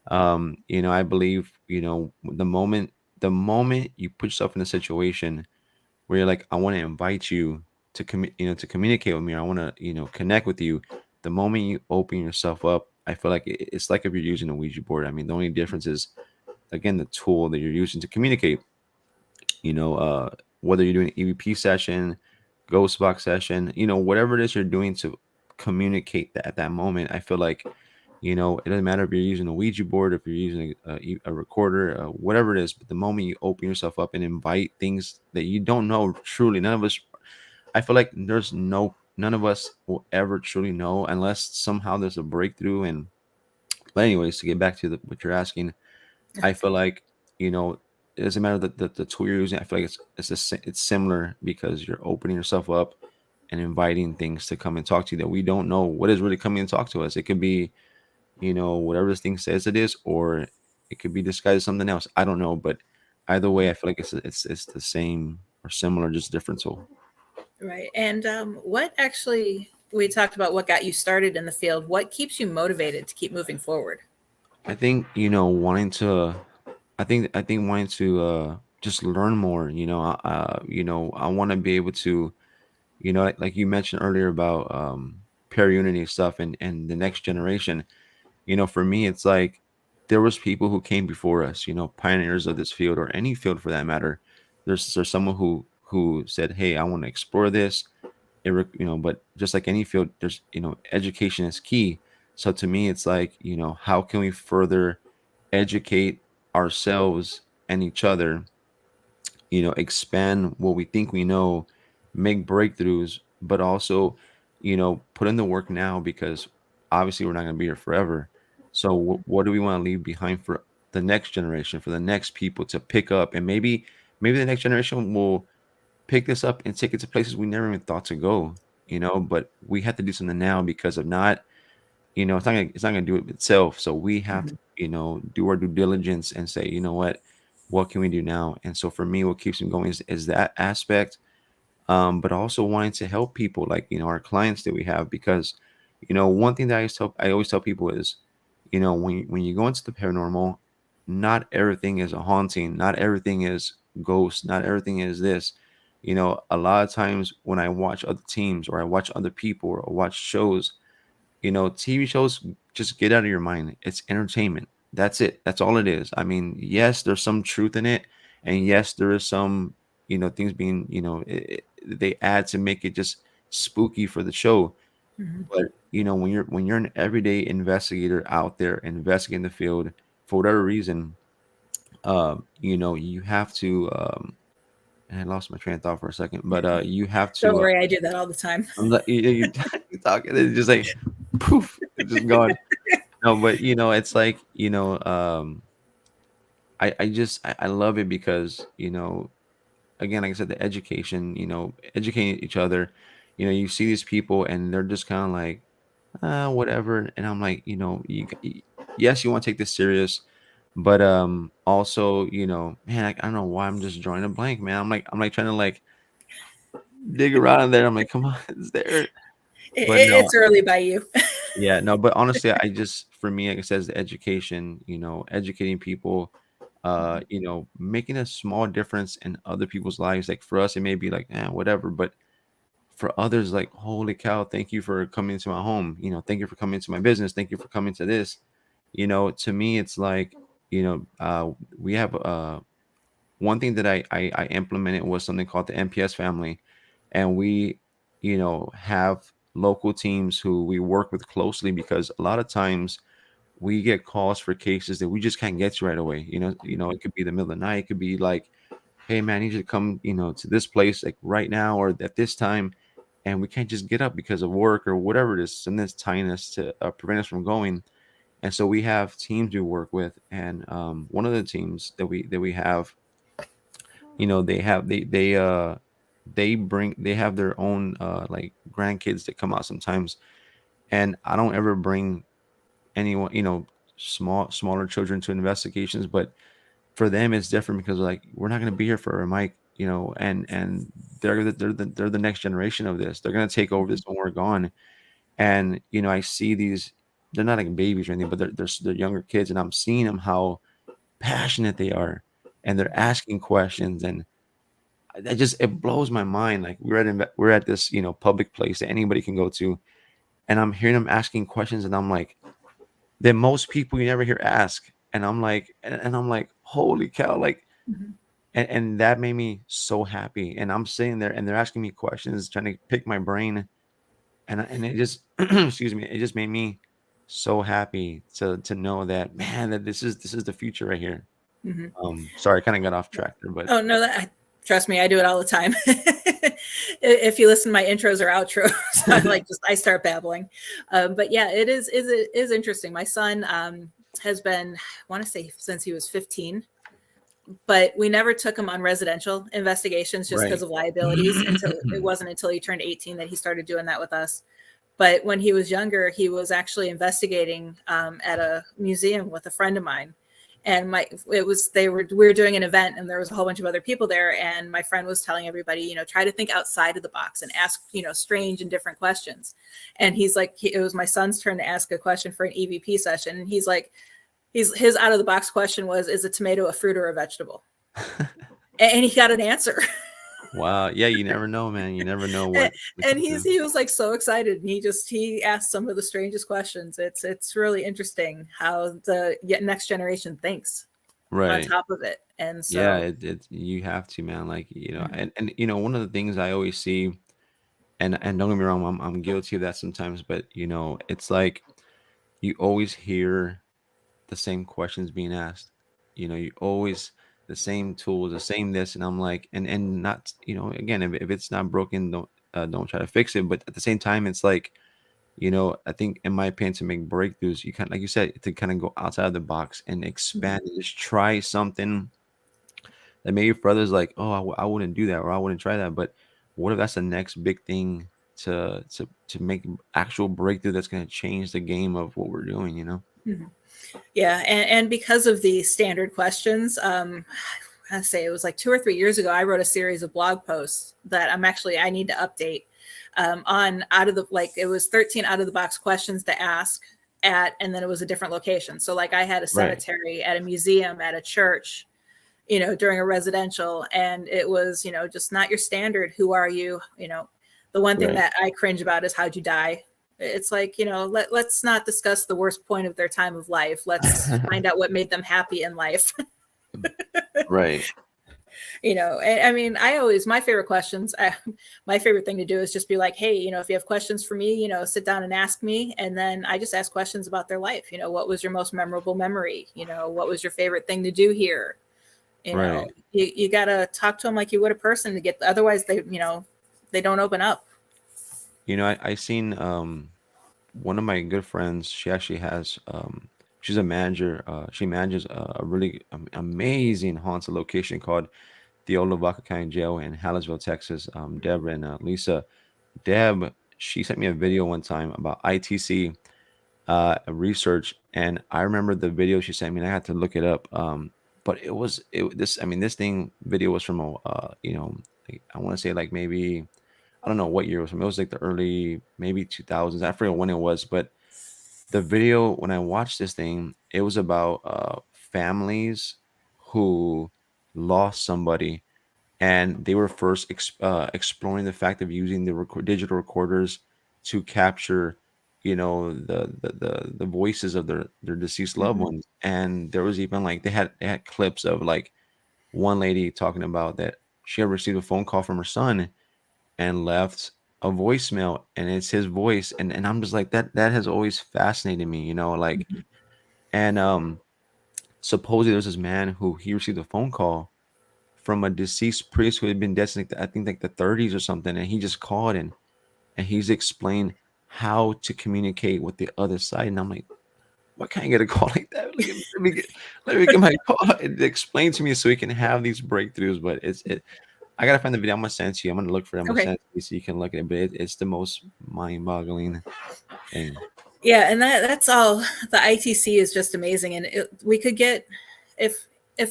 I believe, the moment you put yourself in a situation where you're like, I want to invite you to to communicate with me, or I want to, connect with you. The moment you open yourself up, I feel like it's like if you're using a Ouija board. I mean, the only difference is, again, the tool that you're using to communicate. you know uh whether you're doing an EVP session, ghost box session, whatever it is you're doing to communicate that at that moment. I feel like, it doesn't matter if you're using a Ouija board, if you're using a recorder, whatever it is, but the moment you open yourself up and invite things that you don't know, truly none of us, I feel like none of us will ever truly know unless somehow there's a breakthrough. And but anyways, to get back to what you're asking, I feel like, you know, it doesn't matter the tool you're using. I feel like it's similar because you're opening yourself up and inviting things to come and talk to you that we don't know what is really coming and talk to us. It could be, whatever this thing says it is, or it could be disguised as something else. I don't know, but either way, I feel like it's the same or similar, just different tool.
Right. And what actually, we talked about what got you started in the field. What keeps you motivated to keep moving forward?
I think, wanting to, I think wanting to just learn more. I want to be able to, like you mentioned earlier about pair unity stuff and the next generation. For me, it's like there was people who came before us, pioneers of this field or any field for that matter. There's someone who said, hey, I want to explore this. but just like any field, there's, education is key. So to me, it's like, how can we further educate ourselves and each other, expand what we think we know, make breakthroughs, but also, put in the work now, because obviously we're not going to be here forever. So what do we want to leave behind for the next generation, for the next people to pick up? And maybe the next generation will pick this up and take it to places we never even thought to go, but we have to do something now, because if not, it's not gonna do it itself. So we have to, do our due diligence and say, what can we do now? And so for me, what keeps me going is that aspect, but also wanting to help people, like, our clients that we have, because, one thing that I always tell people is, when you go into the paranormal, not everything is a haunting, not everything is ghosts, not everything is this. A lot of times when I watch other teams, or I watch other people, or watch shows, TV shows just get out of your mind. It's entertainment. That's it. That's all it is. I mean, yes, there's some truth in it, and yes, there is some, things being, they add to make it just spooky for the show.
Mhm.
But when you're an everyday investigator out there investigating the field for whatever reason, you have to. And I lost my train of thought for a second, but you have
Don't
to.
worry, I do that all the time.
You talk, and it's just like poof, it's just gone. No, but it's like, I love it because, again, like I said, the education, educating each other. You see these people and they're just kind of like, whatever. And I'm like, yes, you want to take this serious, but also, man, I don't know why I'm just drawing a blank, man. I'm like trying to like dig around in there. I'm like, come on, it's there. But no,
It's early by you.
yeah, no, but honestly, for me, like I said, the education, educating people, making a small difference in other people's lives. Like for us, it may be like, whatever, but for others, like, holy cow, thank you for coming to my home. Thank you for coming to my business. Thank you for coming to this. To me, it's like, we have one thing that I implemented was something called the MPS family, and we, have local teams who we work with closely, because a lot of times we get calls for cases that we just can't get to right away. It could be the middle of the night. It could be like, hey man, I need you to come, to this place like right now or at this time, and we can't just get up because of work or whatever it is, and that's tying us to prevent us from going. And so we have teams we work with, and one of the teams that we have, they have they have their own like grandkids that come out sometimes, and I don't ever bring anyone, smaller children to investigations, but for them it's different, because like, we're not going to be here for Mike, and they're the next generation of this. They're going to take over this when we're gone. And I see these, they're not like babies or anything, but they're younger kids, and I'm seeing them how passionate they are, and they're asking questions, and it blows my mind. Like we're at this public place that anybody can go to, and I'm hearing them asking questions, and I'm like, that most people you never hear ask. And I'm like, holy cow, like,
Mhm.
and that made me so happy. And I'm sitting there and they're asking me questions, trying to pick my brain, and it just excuse me, it just made me so happy to know that, man, that this is the future right here.
Mhm.
Sorry, I kind of got off track there, but
Oh no, trust me, I do it all the time. If you listen to my intros or outros, I start babbling. But yeah, it is interesting. My son has been, I want to say, since he was 15, but we never took him on residential investigations just because
right.
of liabilities. It wasn't until he turned 18 that he started doing that with us. But when he was younger, he was actually investigating at a museum with a friend of mine. And we were doing an event, and there was a whole bunch of other people there. And my friend was telling everybody, try to think outside of the box and ask, strange and different questions. And he's like, it was my son's turn to ask a question for an EVP session. And he's like, his out of the box question was, is a tomato a fruit or a vegetable? And he got an answer.
Wow. Yeah, you never know, man. You never know what
And he was like so excited, and he asked some of the strangest questions. It's really interesting how the next generation thinks on
right.
top of it. And
Yeah,
so
you have to, man. Like,
Mhm.
and one of the things I always see, And don't get me wrong, I'm guilty of that sometimes, but it's like you always hear the same questions being asked. You always the same tools, the same this, and I'm like, and not, again, if it's not broken, don't try to fix it. But at the same time, it's like, I think in my opinion, to make breakthroughs, you kind, like you said, to kind of go outside of the box and expand and just try something that maybe for others like, oh, I wouldn't do that, or I wouldn't try that. But what if that's the next big thing to make actual breakthrough that's going to change the game of what we're doing?
Mhm. Yeah, and because of the standard questions, I say it was like 2 or 3 years ago, I wrote a series of blog posts that I need to update on it was 13 out of the box questions to ask at, and then it was a different location. So like I had a
Right.
cemetery, at a museum, at a church, during a residential, and it was, just not your standard. Who are you? The one thing
Right.
that I cringe about is how'd you die? It's like, let's not discuss the worst point of their time of life. Let's find out what made them happy in life.
Right.
I mean, my favorite questions, my favorite thing to do is just be like, hey, if you have questions for me, sit down and ask me. And then I just ask questions about their life. What was your most memorable memory? What was your favorite thing to do here?
Right.
You got to talk to them like you would a person to get, otherwise they don't open up.
I seen one of my good friends. She actually has she's a manager. She manages a really amazing haunted location called the Old Lavaca County Jail in Hallettsville, Texas. Deborah and Lisa. Deb, she sent me a video one time about ITC research, and I remember the video she sent me, and I had to look it up. But this thing video was from like, I want to say like maybe, I don't know what year it was from. It was like the early maybe 2000s. I forget when it was, but the video, when I watched this thing, it was about families who lost somebody, and they were first exploring the fact of using the digital recorders to capture, the voices of their deceased loved
Mhm.
ones. And there was even like they had clips of like one lady talking about that she had received a phone call from her son and left a voicemail, and it's his voice. And I'm just like, that has always fascinated me, like.
Mhm.
And supposedly there's this man who he received a phone call from a deceased priest who had been dead since, I think, like the 30s or something, and he just called in and he's explained how to communicate with the other side. And I'm like, why can't I get a call like that? Let me get my call and explain to me so we can have these breakthroughs. But I gotta find the video. I'm gonna send it to you. I'm gonna look for it. I'm gonna
Okay.
send it to you so you can look at it. But it's the most mind-boggling thing.
Yeah, and that's all. The ITC is just amazing, and we could get, if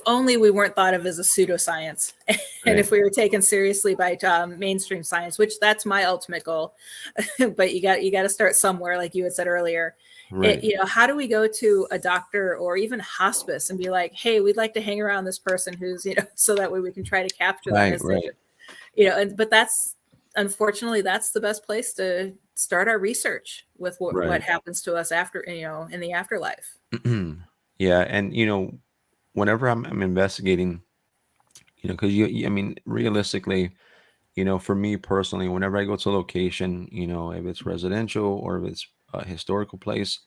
only we weren't thought of as a pseudoscience, and
Right.
if we were taken seriously by mainstream science, which that's my ultimate goal. But you got to start somewhere, like you had said earlier.
Right.
How do we go to a doctor or even hospice and be like, hey, we'd like to hang around this person who's, so that way we can try to capture them
Right.
as they,
Right.
but that's, unfortunately, that's the best place to start our research with what
Right.
happens to us after, in the afterlife.
Yeah, and whenever I'm investigating, because I mean, realistically, for me personally, whenever I go to a location, if it's residential or if it's a historical place,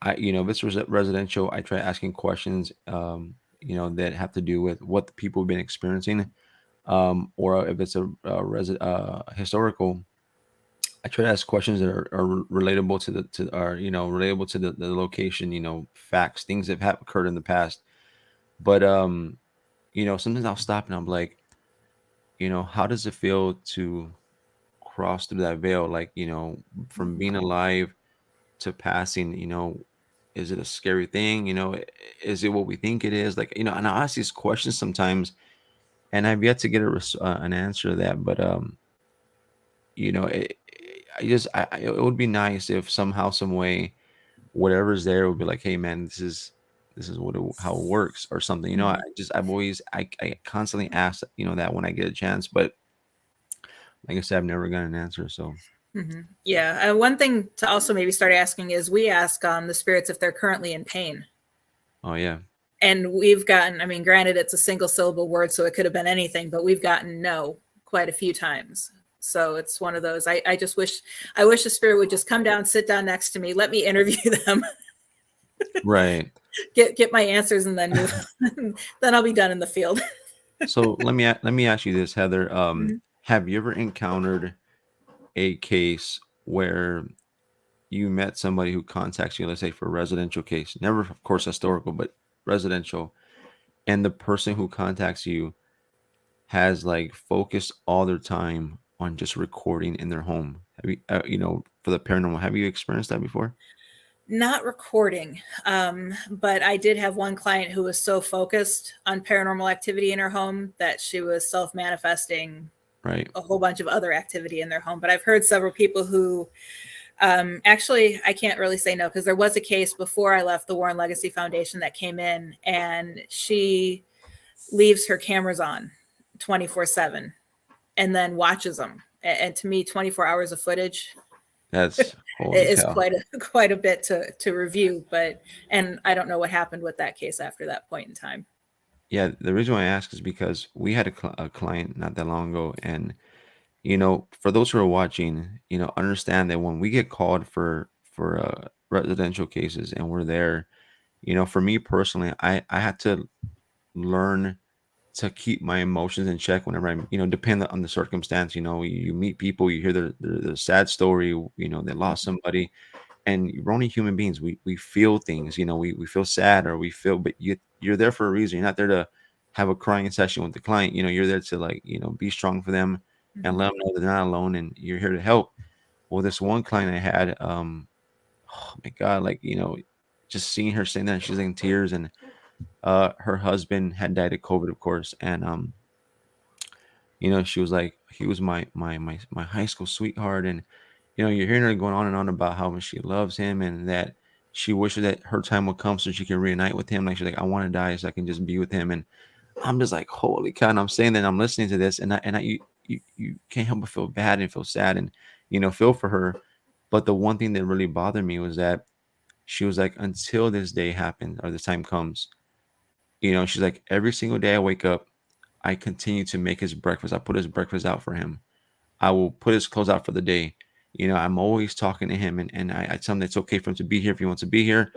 if it's residential, I try asking questions, that have to do with what the people have been experiencing. Or if it's historical, I try to ask questions that are relatable relatable to the location, facts, things that have occurred in the past. But sometimes I'll stop and I'm like, how does it feel to cross through that veil? Like, from being alive to passing, is it a scary thing? Is it what we think it is? Like, and I ask these questions sometimes, and I've yet to get an answer to that. But it would be nice if somehow, some way, whatever's there would be like, hey man, this is how it works or something.
Mhm.
I constantly ask, that when I get a chance, but like I said, I've never got an answer. So,
Yeah. One thing to also maybe start asking is, we ask the spirits if they're currently in pain.
oh yeah.
And we've gotten, I mean, granted, it's a single syllable word, so it could have been anything, but we've gotten no quite a few times. So it's one of those. I just wish the spirit would just come down, sit down next to me, let me interview them,
Right.
get my answers, and then move. Then I'll be done in the field.
So let me ask you this, Heather.
Mhm.
Have you ever encountered a case where you met somebody who contacts you, let's say for a residential case, never, of course, historical, but residential, and the person who contacts you has like focused all their time on just recording in their home? Have you, for the paranormal, have you experienced that before?
Not recording, but I did have one client who was so focused on paranormal activity in her home that she was self-manifesting
Right.
a whole bunch of other activity in their home. But I've heard several people who actually, I can't really say no, because there was a case before I left the Warren Legacy Foundation that came in, and she leaves her cameras on 24/7 and then watches them. And to me, 24 hours of footage
That's holy
is
cow.
quite a bit to review. And I don't know what happened with that case after that point in time.
Yeah, the reason why I ask is because we had a client not that long ago, and for those who are watching, understand that when we get called for residential cases and we're there, for me personally, I had to learn to keep my emotions in check whenever I'm, depend on the circumstance. You meet people, you hear their sad story, they lost somebody, and we're only human beings. We feel things, we feel sad, or we feel, but you're there for a reason. You're not there to have a crying session with the client. You're there to, like, be strong for them and
Mhm.
let them know they're not alone and you're here to help. Well, this one client I had, oh my God, like, just seeing her sitting there, she's like in tears, and her husband had died of COVID, of course. And she was like, he was my high school sweetheart. And you're hearing her going on and on about how much she loves him, and that she wishes that her time would come so she can reunite with him. Like, she's like, I want to die so I can just be with him. And I'm just like, holy cow. And I'm saying that, I'm listening to this, and you can't help but feel bad and feel sad and, feel for her. But the one thing that really bothered me was that she was like, until this day happens or this time comes, she's like, every single day I wake up, I continue to make his breakfast. I put his breakfast out for him. I will put his clothes out for the day. I'm always talking to him, and I tell him that it's okay for him to be here if he wants to be here.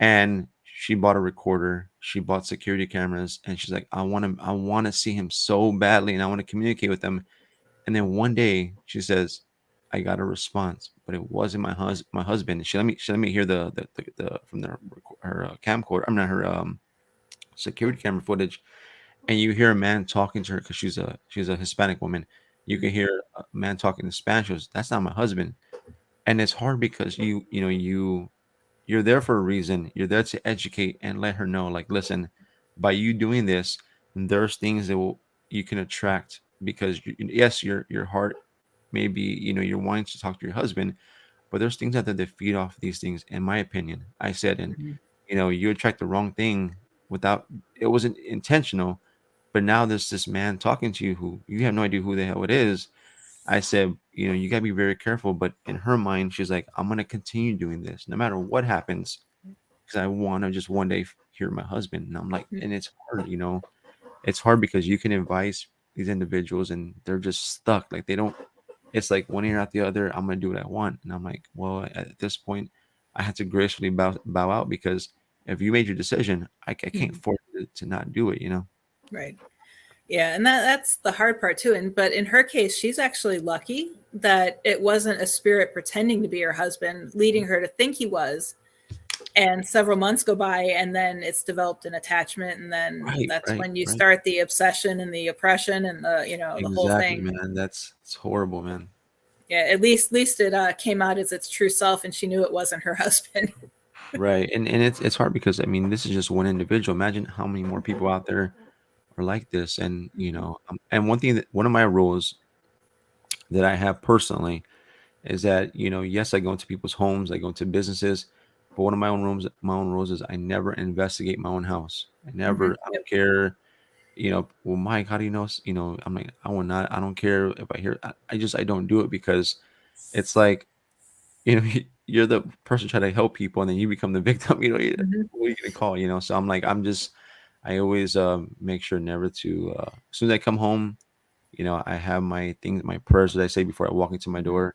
And she bought a recorder, she bought security cameras, and she's like, I want to see him so badly, and I want to communicate with him. And then one day she says, I got a response, but it wasn't my husband. She let me hear the from her camcorder. I'm not her security camera footage, and you hear a man talking to her because she's a Hispanic woman. You can hear a man talking in Spanish. She goes, that's not my husband. And it's hard because you're there for a reason. You're there to educate and let her know, like, listen, by you doing this, there's things that you can attract, because yes, your heart, maybe, you're wanting to talk to your husband, but there's things out there that feed off these things, in my opinion. I said, and
Mhm.
you attract the wrong thing without, it wasn't intentional, but now there's this man talking to you who you have no idea who the hell it is. I said, you got to be very careful. But in her mind, she's like, I'm going to continue doing this no matter what happens, because I want to just one day hear my husband. And I'm like, and it's hard, it's hard because you can advise these individuals and they're just stuck. Like, they don't, it's like one ear out the other. I'm going to do what I want. And I'm like, well, at this point, I had to gracefully bow out, because if you made your decision, I can't
Mhm.
force you to not do it.
Right. Yeah, and that's the hard part too. But in her case, she's actually lucky that it wasn't a spirit pretending to be her husband, leading her to think he was. And several months go by, and then it's developed an attachment, and then
Right,
that's
right,
when you
right.
start the obsession and the oppression and the whole
Exactly,
thing.
man. It's horrible, man.
Yeah, at least it came out as its true self, and she knew it wasn't her husband.
Right. And it's hard because, I mean, this is just one individual. Imagine how many more people out there are like this. And and one of my rules that I have personally is that, yes, I go into people's homes, I go into businesses, but one of my own rules is I never investigate my own house. I
Yep.
don't care, well, Mike, how do you know? I'm like, I will not, I don't care if I hear, I don't do it, because it's like, you're the person trying to help people, and then you become the victim.
Mhm.
What are you gonna call? So I'm like, I always make sure never to. As soon as I come home, I have my things, my prayers that I say before I walk into my
Mhm.
door,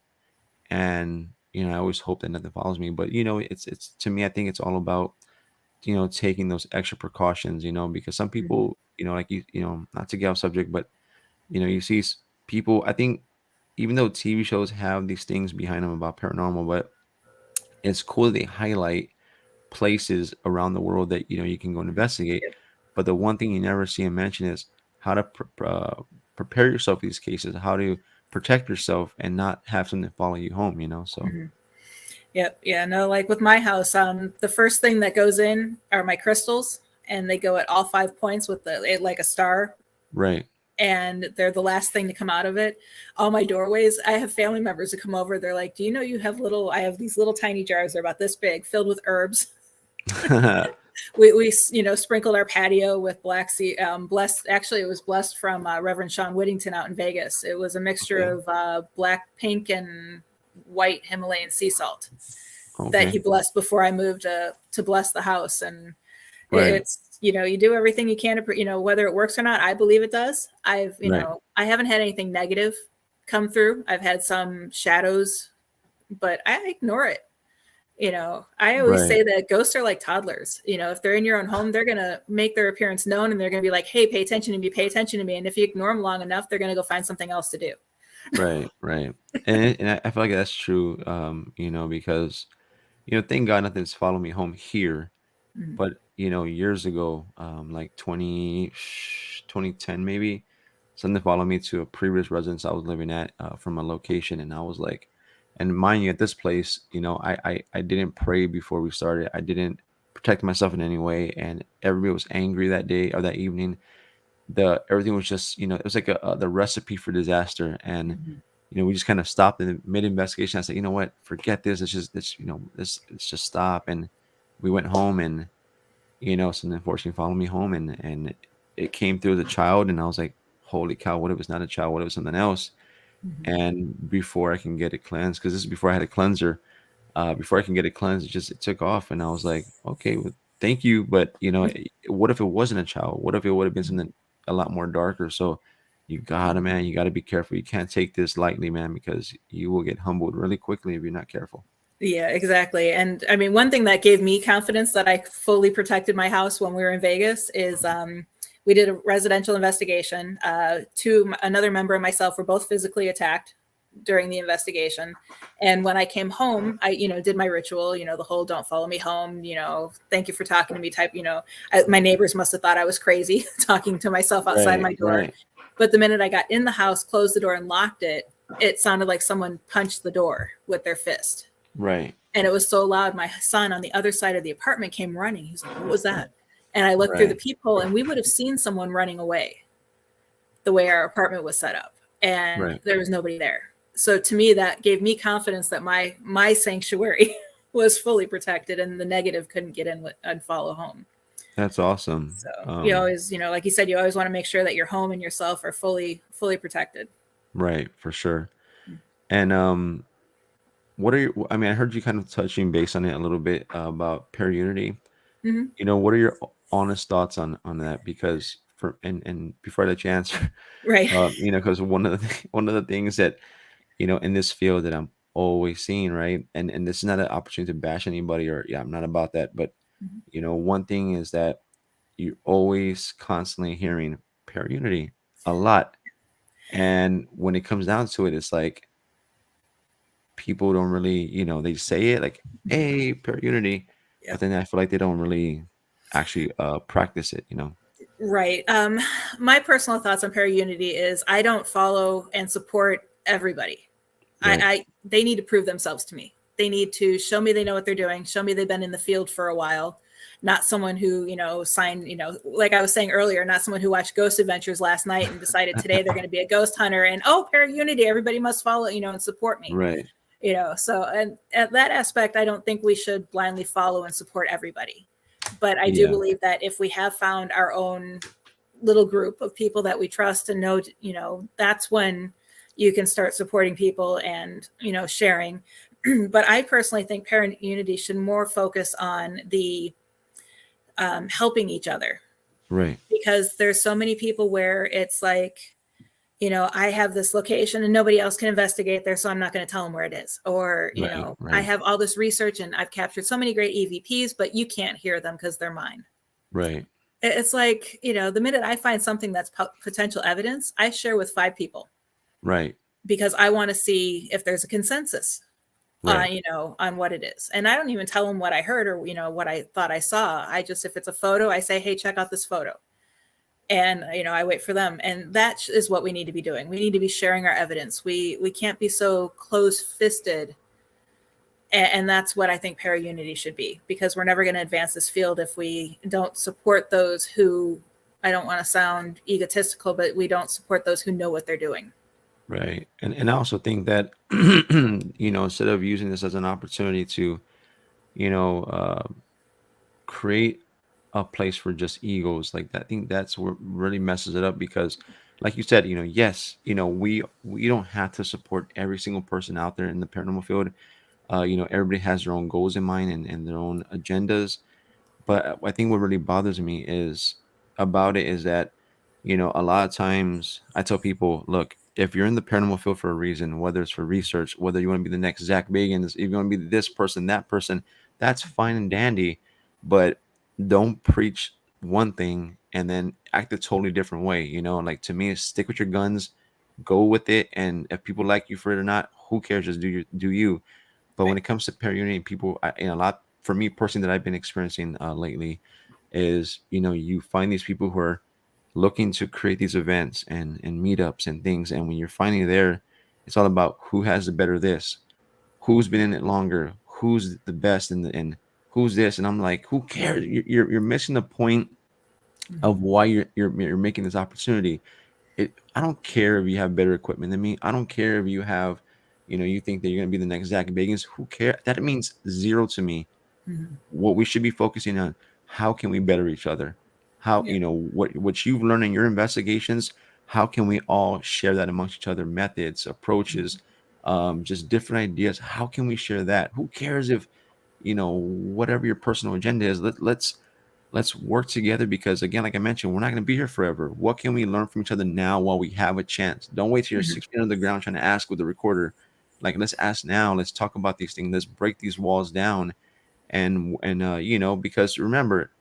and I always hope that nothing follows me. But it's to me, I think it's all about taking those extra precautions. Because some
Mhm.
people, like not to get off subject, but you see people. I think even though TV shows have these things behind them about paranormal, but it's cool that they highlight places around the world that you can go and investigate.
Yep.
But the one thing you never see him mention is how to prepare yourself for these cases, how to protect yourself and not have something follow you home. So
Mhm. Yep. Yeah. No, like with my house, the first thing that goes in are my crystals, and they go at all 5 points with like a star,
right.
and they're the last thing to come out of it. All my doorways, I have family members who come over. They're like, "Do you know you have little? I have these little tiny jars. They're about this big, filled with herbs. We sprinkled our patio with black sea blessed. Actually, it was blessed from Reverend Sean Whittington out in Vegas. It was a mixture
Okay.
of black, pink, and white Himalayan sea salt that
Okay.
he blessed before I moved to bless the house. And
Right.
it's you do everything you can to whether it works or not. I believe it does.
Right.
I haven't had anything negative come through. I've had some shadows, but I ignore it. I always
Right.
say that ghosts are like toddlers. If they're in your own home, they're going to make their appearance known, and they're going to be like, "Hey, pay attention to me, pay attention to me." And if you ignore them long enough, they're going to go find something else to do.
Right. Right. And I feel like that's true. Because thank God nothing's followed me home here.
Mhm.
But years ago, like 2010 maybe, something followed me to a previous residence I was living at, from a location, and I was like, and mind you, at this place, I didn't pray before we started. I didn't protect myself in any way, and everybody was angry that day or that evening. The everything was just, it was like the recipe for disaster, and
Mhm.
we just kind of stopped in the mid investigation. I said, you know what, forget this. Let's just stop, and we went home, and something unfortunately followed me home, and it came through as a child, and I was like, holy cow, what if it's not a child? What if it's something else?
Mhm.
And before I can get it cleansed, because this is before I had a cleanser, before I can get it cleansed, it took off, and I was like, okay, well, thank you, but what if it wasn't a child? What if it would have been something a lot more darker? So man, you gotta be careful. You can't take this lightly, man, because you will get humbled really quickly if you're not careful.
Yeah, exactly. And I mean, one thing that gave me confidence that I fully protected my house when we were in Vegas is we did a residential investigation. Another member and myself were both physically attacked during the investigation. And when I came home, I, did my ritual, the whole "don't follow me home," "thank you for talking to me" type, my neighbors must have thought I was crazy talking to myself outside
Right,
my door.
right,
But the minute I got in the house, closed the door and locked it, it sounded like someone punched the door with their fist.
right,
And it was so loud, my son on the other side of the apartment came running. He's like, "What was that?" And I looked through the
right,
peephole, and we would have seen someone running away the way our apartment was set up, and
right.
there was nobody there. So to me, that gave me confidence that my sanctuary was fully protected, and the negative couldn't get in and follow home.
That's awesome.
So you always, like you said, you always want to make sure that your home and yourself are fully protected.
Right, for sure. And what are your? I mean, I heard you kind of touching base on it a little bit, about pair unity.
Mm-hmm.
What are your honest thoughts on that? Because and before I let you answer,
Right.
because one of the things that in this field that I'm always seeing, right, and this is not an opportunity to bash anybody, or yeah, I'm not about that, but
Mm-hmm.
one thing is that you're always constantly hearing pair unity a lot, and when it comes down to it, it's like people don't really, they say it like, "Hey, pair unity," but
Yep.
then I feel like they don't really actually practice it.
Right. My personal thoughts on Paraunity is I don't follow and support everybody.
Right.
They need to prove themselves to me. They need to show me they know what they're doing, show me they've been in the field for a while, not someone who, signed, like I was saying earlier, not someone who watched Ghost Adventures last night and decided today they're going to be a ghost hunter and, "Oh, Paraunity, everybody must follow, and support me."
Right.
So, and at that aspect, I don't think we should blindly follow and support everybody. But I do
Yeah.
believe that if we have found our own little group of people that we trust and know, that's when you can start supporting people and, sharing. But I personally think parent unity should more focus on the helping each other,
Right.
because there's so many people where it's like, I have this location and nobody else can investigate there, so I'm not going to tell them where it is. Or,
Right.
I
Right.
have all this research and I've captured so many great EVPs, but you can't hear them because they're mine.
Right.
It's like, the minute I find something that's potential evidence, I share with 5 people
Right.
because I want to see if there's a consensus
Right.
on what it is. And I don't even tell them what I heard or, what I thought I saw. I just, if it's a photo, I say, hey, check out this photo. And, I wait for them. And that is what we need to be doing. We need to be sharing our evidence. We can't be so close-fisted. And that's what I think para-unity should be, because we're never going to advance this field if we don't support those who, I don't want to sound egotistical, but we don't support those who know what they're doing.
Right. And I also think that, instead of using this as an opportunity to, you know, create a place for just egos, like that, I think that's what really messes it up because, like you said, yes, we don't have to support every single person out there in the paranormal field. Everybody has their own goals in mind and their own agendas. But I think what really bothers me is that, a lot of times I tell people, look, if you're in the paranormal field for a reason, whether it's for research, whether you want to be the next Zach Bagans, if you want to be this person, that person, that's fine and dandy. But don't preach one thing and then act a totally different way. Like, to me, stick with your guns, go with it. And if people like you for it or not, who cares? Just do you. But when it comes to para unity, people, a lot for me personally that I've been experiencing lately is, you find these people who are looking to create these events and meetups and things. And when you're finding there, it's all about who has the better this, who's been in it longer, who's the best, and who's this. And I'm like, who cares? You're missing the point of why you're making this opportunity. I don't care if you have better equipment than me. I don't care if you have, you think that you're going to be the next Zach Bagans. Who cares? That means zero to me.
Mm-hmm.
What we should be focusing on, how can we better each other? How,
Yeah.
What you've learned in your investigations, how can we all share that amongst each other? Methods, approaches, just different ideas. How can we share that? Who cares if, whatever your personal agenda is, let's work together, because again, like I mentioned, we're not going to be here forever. What can we learn from each other now while we have a chance? Don't wait till you're
Mhm.
6 feet on the ground trying to ask with the recorder. Like, let's ask now. Let's talk about these things. Let's break these walls down. And because remember,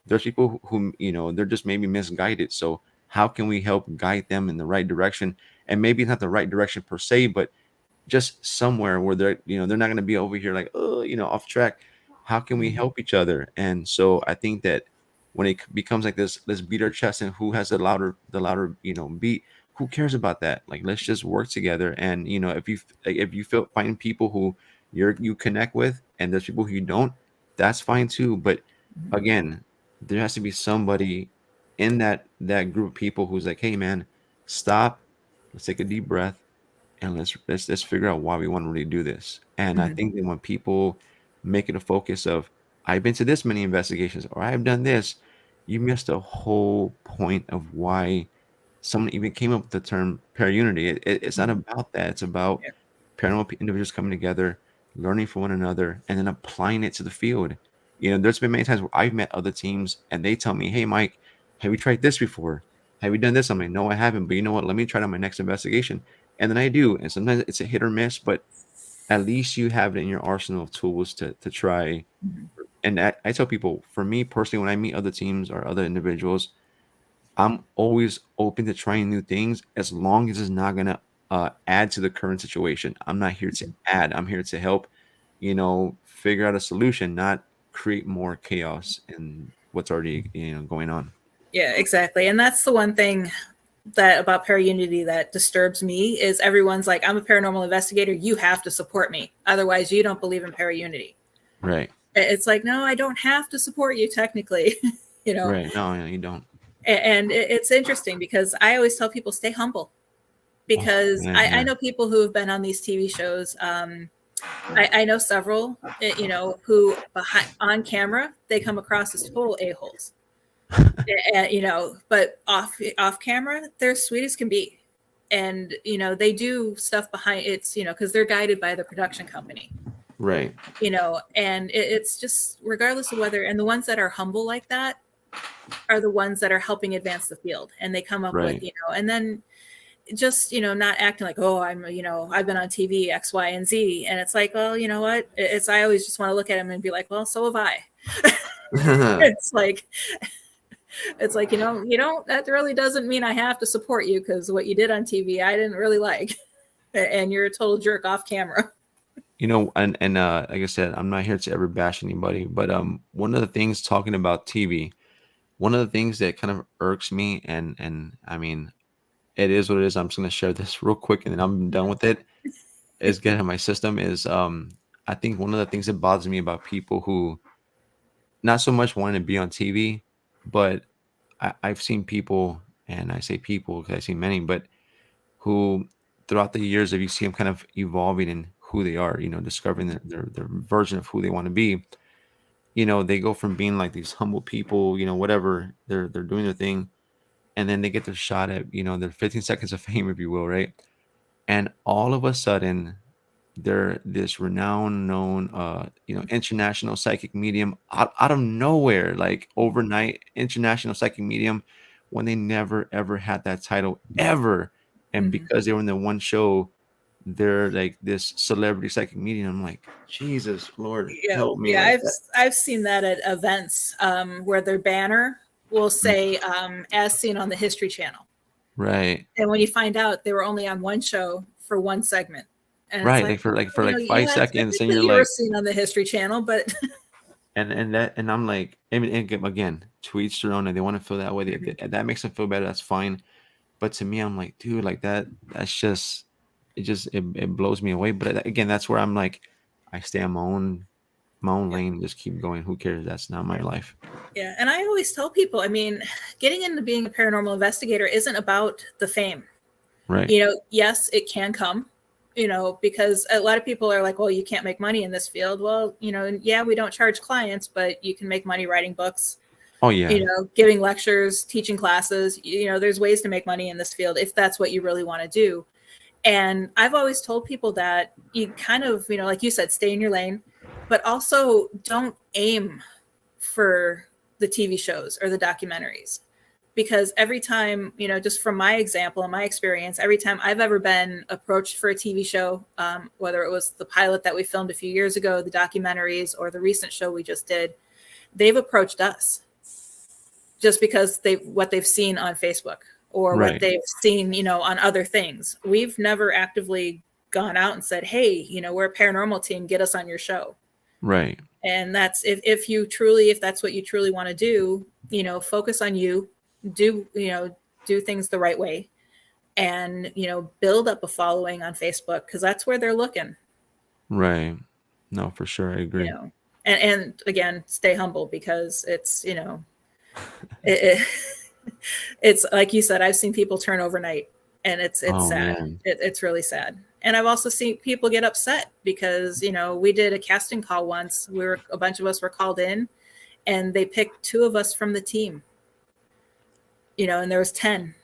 there's people who they're just maybe misguided. So how can we help guide them in the right direction? And maybe not the right direction per se, but just somewhere where they're not going to be over here like, oh, off track. How can we help each other? And so I think that when it becomes like this, let's beat our chest and who has the louder beat. Who cares about that? Like, let's just work together. And if you feel find people who you connect with, and there's people who you don't, that's fine too. But again, there has to be somebody in that group of people who's like, hey man, stop, let's take a deep breath, and let's figure out why we want to really do this. And I
Mhm.
think that when people make it a focus of, I've been to this many investigations or I've done this, you missed a whole point of why someone even came up with the term para-unity. It's not
Mhm.
about that. It's about
Yeah.
paranormal individuals coming together, learning from one another, and then applying it to the field. There's been many times where I've met other teams and they tell me, hey Mike, have you tried this before? Have you done this? I'm like, no, I haven't, but you know what, let me try it on my next investigation. And then I do. And sometimes it's a hit or miss, but at least you have it in your arsenal of tools to try.
Mhm.
And I tell people, for me personally, when I meet other teams or other individuals, I'm always open to trying new things as long as it's not gonna add to the current situation. I'm not here to add. I'm here to help, figure out a solution, not create more chaos in what's already going on.
Yeah, exactly. And that's the one thing that about para-unity that disturbs me is everyone's like, I'm a paranormal investigator, you have to support me, otherwise you don't believe in para-unity.
Right.
It's like, no, I don't have to support you technically. you know
Right. No, you don't.
and it's interesting because I always tell people stay humble,
Oh
because
man,
I
yeah.
know people who have been on these TV shows. I know several who behind on camera they come across as total a-holes. But off camera, they're sweet as can be. And, they do stuff behind it's, because they're guided by the production company,
Right.
and it's just regardless of whether, and the ones that are humble like that are the ones that are helping advance the field. And they come up with,
Right.
and then just, not acting like, oh, I've been on TV X, Y, and Z. And it's like, well, you know what? I always just want to look at him and be like, well, so have I. it's like, that really doesn't mean I have to support you, because what you did on TV, I didn't really like, and you're a total jerk off camera.
And like I said, I'm not here to ever bash anybody, but one of the things talking about TV, one of the things that kind of irks me, and I mean, it is what it is. I'm just gonna share this real quick and then I'm done with it. Is getting my system is I think one of the things that bothers me about people who not so much wanting to be on TV, but I've seen people, and I say people because I've seen many, but who throughout the years, if you see them kind of evolving in who they are, discovering their version of who they want to be, they go from being like these humble people, whatever, they're doing their thing, and then they get their shot at, their 15 seconds of fame, if you will, right? And all of a sudden, they're this renowned, known, international psychic medium out of nowhere, like overnight international psychic medium, when they never ever had that title ever. And because they were in the one show, they're like this celebrity psychic medium. I'm like, Jesus, Lord, help me.
Yeah, I've seen that at events where their banner will say as seen on the History Channel.
Right.
And when you find out they were only on one show for one segment. And
right,
it's
like for 5 seconds, and you're
you
like
were seen on the History Channel, but
and I'm like, and again, to each their own, and they want to feel that way. That makes them feel better. That's fine. But to me, I'm like, dude, like that's just it blows me away. But again, that's where I'm like, I stay on my own lane, just keep going. Who cares? That's not my life.
Yeah, and I always tell people, I mean, getting into being a paranormal investigator isn't about the fame.
Right.
Yes, it can come, because a lot of people are like, well, you can't make money in this field. Well, yeah, we don't charge clients, but you can make money writing books.
Oh yeah.
Giving lectures, teaching classes, there's ways to make money in this field if that's what you really want to do. And I've always told people that you kind of, like you said, stay in your lane, but also don't aim for the TV shows or the documentaries. Because every time, just from my example and my experience, every time I've ever been approached for a TV show, whether it was the pilot that we filmed a few years ago, the documentaries, or the recent show we just did, they've approached us just because what they've seen on Facebook or what they've seen, on other things. We've never actively gone out and said, hey, we're a paranormal team, get us on your show.
Right.
And that's if that's what you truly want to do, focus on you, do things the right way, and, build up a following on Facebook, because that's where they're looking.
Right. No, for sure. I agree.
And again, stay humble, because it's, it's like you said, I've seen people turn overnight, and it's sad. It's really sad. And I've also seen people get upset because, we did a casting call once. A bunch of us were called in, and they picked 2 of us from the team, and there was 10,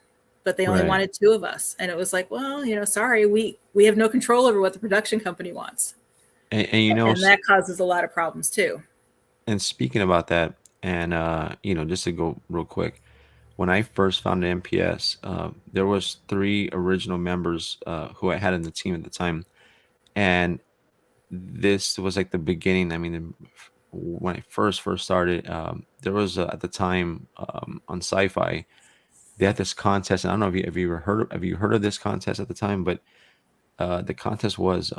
but they only wanted 2 of us. And it was like, well, sorry, we have no control over what the production company wants.
And
that causes a lot of problems too.
And speaking about that, and just to go real quick, when I first founded MPS, there was 3 original members who I had in the team at the time, and this was like the beginning. I mean, when I first started, there was at the time on Sci-Fi, they had this contest, and I don't know if you heard of this contest at the time, but the contest was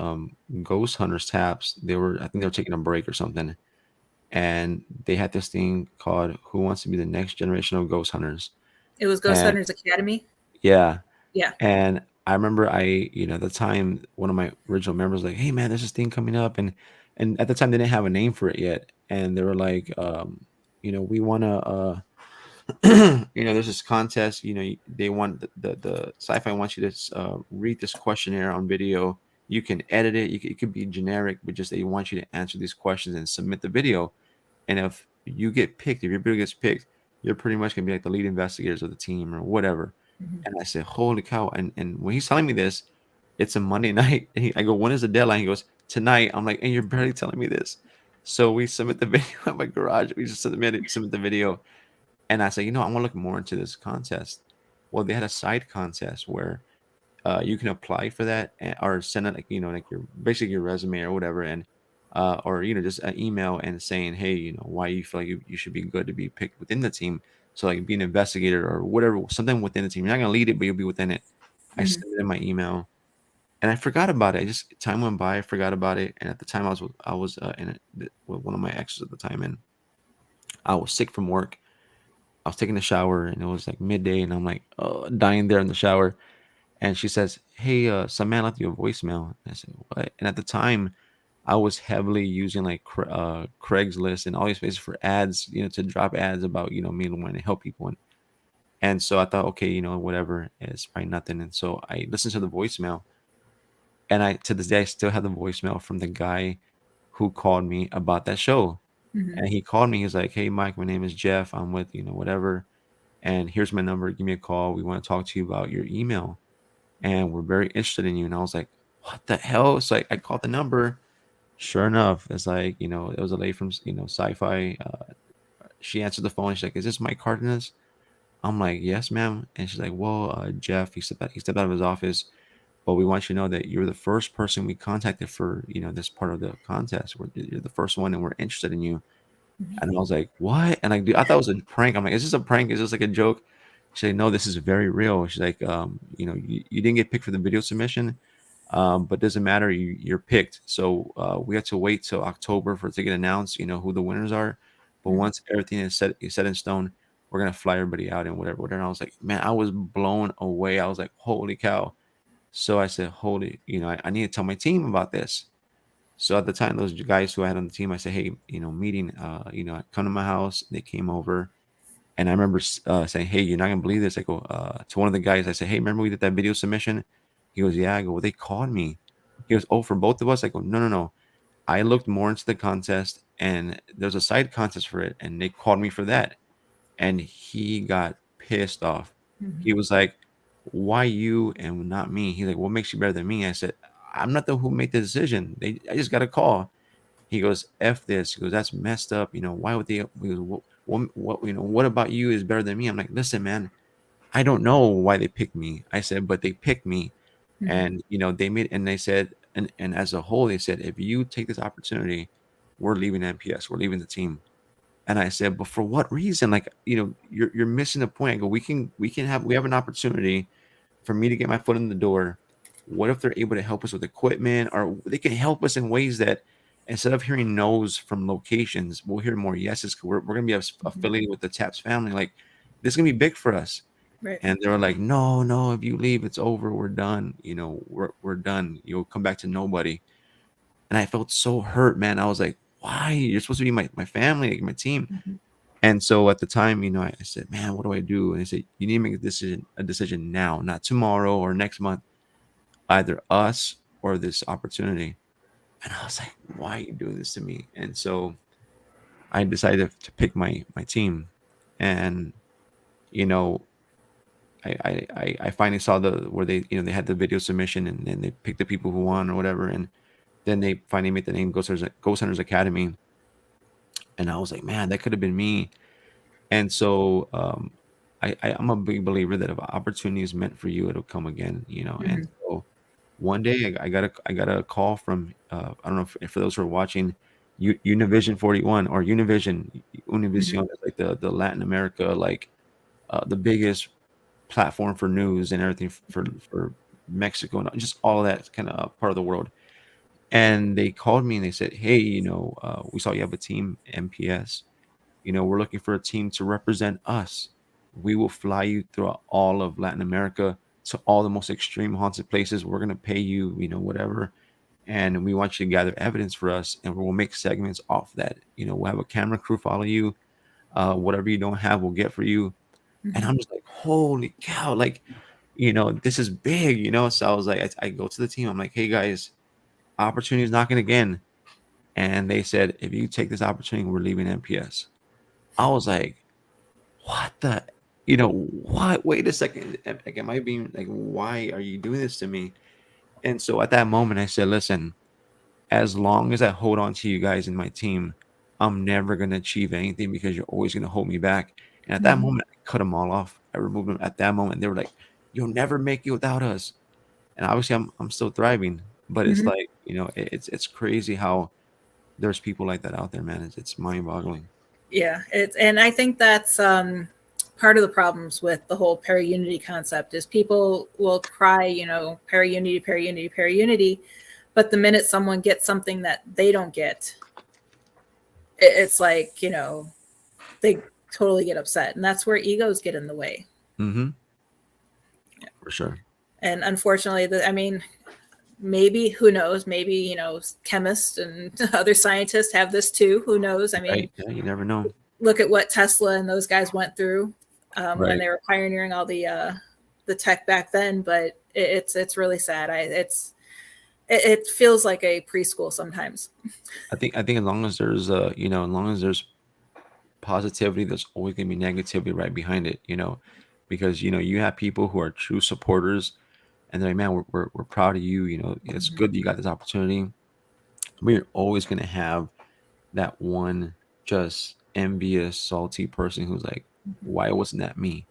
Ghost Hunters Taps. I think they were taking a break or something, and they had this thing called Who Wants to Be the Next Generation of Ghost Hunters.
It was Ghost Hunters Academy.
Yeah.
And
I remember at the time, one of my original members was like, hey man, there's this thing coming up, and at the time they didn't have a name for it yet, and they were like, we want to there's this contest, they want the Sci-Fi wants you to read this questionnaire on video. You can edit it. It could be generic, but just they want you to answer these questions and submit the video. And if you get picked, if your video gets picked, you're pretty much gonna be like the lead investigators of the team or whatever. And I said, holy cow. And when he's telling me this, it's a Monday night. And I go, when is the deadline? He goes, tonight. I'm like, and you're barely telling me this. So we submit the video at my garage. We just submit the video. And I said, I want to look more into this contest. Well, they had a side contest where you can apply for that, or send it, like, like your basically your resume or whatever, and or just an email and saying, hey, why you feel like you should be good to be picked within the team. So like be an investigator or whatever, something within the team. You're not gonna lead it, but you'll be within it. I
Mhm.
sent it in my email, and I forgot about it. I just time went by, I forgot about it, and at the time I was with one of my exes at the time, and I was sick from work. I was taking a shower, and it was like midday, and I'm like dying there in the shower. And she says, "Hey, some man left you a voicemail." And I said, "What?" And at the time, I was heavily using like Craigslist and all these places for ads, to drop ads about me wanting to help people. And so I thought, okay, whatever, it's probably nothing. And so I listened to the voicemail, and I to this day I still have the voicemail from the guy who called me about that show.
Mhm.
And he called me. He's like, "Hey, Mike, my name is Jeff. I'm with whatever, and here's my number. Give me a call. We want to talk to you about your email, and we're very interested in you." And I was like, "What the hell?" So I called the number. Sure enough, it's like, it was a lady from, Sci-Fi. She answered the phone. She's like, "Is this Mike Cardenas?" I'm like, "Yes, ma'am." And she's like, "Well, Jeff, he stepped out of his office, but we want you to know that you're the first person we contacted for, this part of the contest. You're the first one, and we're interested in you."
Mhm.
And I was like, "What?" And like, dude, I thought it was a prank. I'm like, "Is this a prank? Is this like a joke?" She's like, "No, this is very real." She's like, you didn't get picked for the video submission, but doesn't matter. You're picked. So we have to wait till October for it to get announced. Who the winners are. But
Mhm.
once everything is set in stone, we're gonna fly everybody out and whatever, whatever. And I was like, man, I was blown away. I was like, holy cow. So I said, holy, I need to tell my team about this. So at the time, those guys who I had on the team, I said, hey, meeting, come to my house. They came over, and I remember saying, "Hey, you're not gonna believe this." I go to one of the guys. I said, "Hey, remember we did that video submission?" He goes, "Yeah." I go, "Well, they called me." He goes, "Oh, for both of us?" I go, "No, no, no. I looked more into the contest, and there's a side contest for it, and they called me for that." And he got pissed off.
Mhm.
He was like, "Why you and not me?" He's like, "What makes you better than me?" I said, "I'm not the who made the decision. I just got a call." He goes, "F this." He goes, "That's messed up. Why would they?" He goes, what about you is better than me?" I'm like, "Listen, man, I don't know why they picked me." I said, "But they picked me."
Mhm.
And, they made, and they said, and as a whole, they said, "If you take this opportunity, we're leaving NPS, we're leaving the team." And I said, "But for what reason? Like, you're missing the point." I go, we have an opportunity for me to get my foot in the door. What if they're able to help us with equipment, or they can help us in ways that instead of hearing no's from locations, we'll hear more yeses. 'Cause we're going to be
Mhm.
affiliated with the Taps family. Like, this is going to be big for us."
Right.
And they were like, "No, no, if you leave, it's over. We're done. We're done. You'll come back to nobody." And I felt so hurt, man. I was like, "Why? You're supposed to be my family, like my team."
Mhm.
And so at the time, I said, "Man, what do I do?" And they said, "You need to make a decision now, not tomorrow or next month, either us or this opportunity." And I was like, "Why are you doing this to me?" And so I decided to pick my team. And, you know, I finally saw the where they had the video submission, and then they picked the people who won or whatever. And then they finally made the name Ghost Hunters Academy. And I was like, man, that could have been me. And so I'm a big believer that if opportunity is meant for you, it'll come again. And
Mhm.
so one day I got a call from I don't know if for those who are watching, Univision 41 or
Mhm.
Univision is like the Latin America, like the biggest platform for news and everything for Mexico and just all of that kind of part of the world. And they called me and they said, "Hey, we saw you have a team, MPS. We're looking for a team to represent us. We will fly you throughout all of Latin America to all the most extreme haunted places. We're gonna pay you, whatever, and we want you to gather evidence for us, and we'll make segments off that. We'll have a camera crew follow you. Whatever you don't have, we'll get for you." And
Mhm.
I'm just like, holy cow, like, this is big. So I was like, I go to the team. I'm like, "Hey guys, opportunity is knocking again." And they said, "If you take this opportunity, we're leaving NPS." I was like, what the, what? Wait a second. Like, am I being like, why are you doing this to me? And so at that moment, I said, listen, as long as I hold on to you guys in my team, I'm never going to achieve anything because you're always going to hold me back. And at that
Mhm.
moment, I cut them all off. I removed them at that moment. They were like, "You'll never make it without us." and obviously I'm still thriving, but it's
Mhm.
like, it's crazy how there's people like that out there, man. It's mind-boggling.
Yeah, it's and I think that's part of the problems with the whole para-unity concept is people will cry, para-unity, para-unity, para-unity, but the minute someone gets something that they don't get, it's like, they totally get upset, and that's where egos get in the way.
Mm-hmm. For sure.
And unfortunately, I mean, maybe, who knows, maybe, chemists and other scientists have this too, who knows. I mean,
Right. Yeah, you never know.
look at what Tesla and those guys went through when
Right.
they were pioneering all the tech back then. But it's really sad. It feels like a preschool sometimes.
I think as long as there's as long as there's positivity, there's always gonna be negativity right behind it, because you have people who are true supporters, and they're like, man, we're proud of you. It's
Mhm.
good that you got this opportunity. We're always gonna have that one just envious, salty person who's like, why wasn't that me?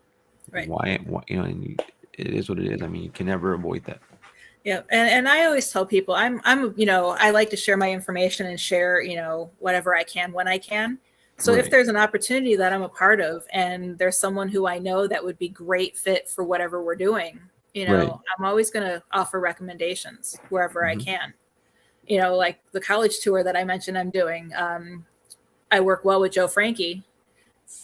Right.
Why it is what it is. I mean, you can never avoid that.
Yeah, and I always tell people I'm I like to share my information and share whatever I can when I can. So if
Right.
there's an opportunity that I'm a part of and there's someone who I know that would be great fit for whatever we're doing,
Right.
I'm always going to offer recommendations wherever I
Hmm.
can. Like the college tour that I mentioned I'm doing. I work well with Joe Frankie,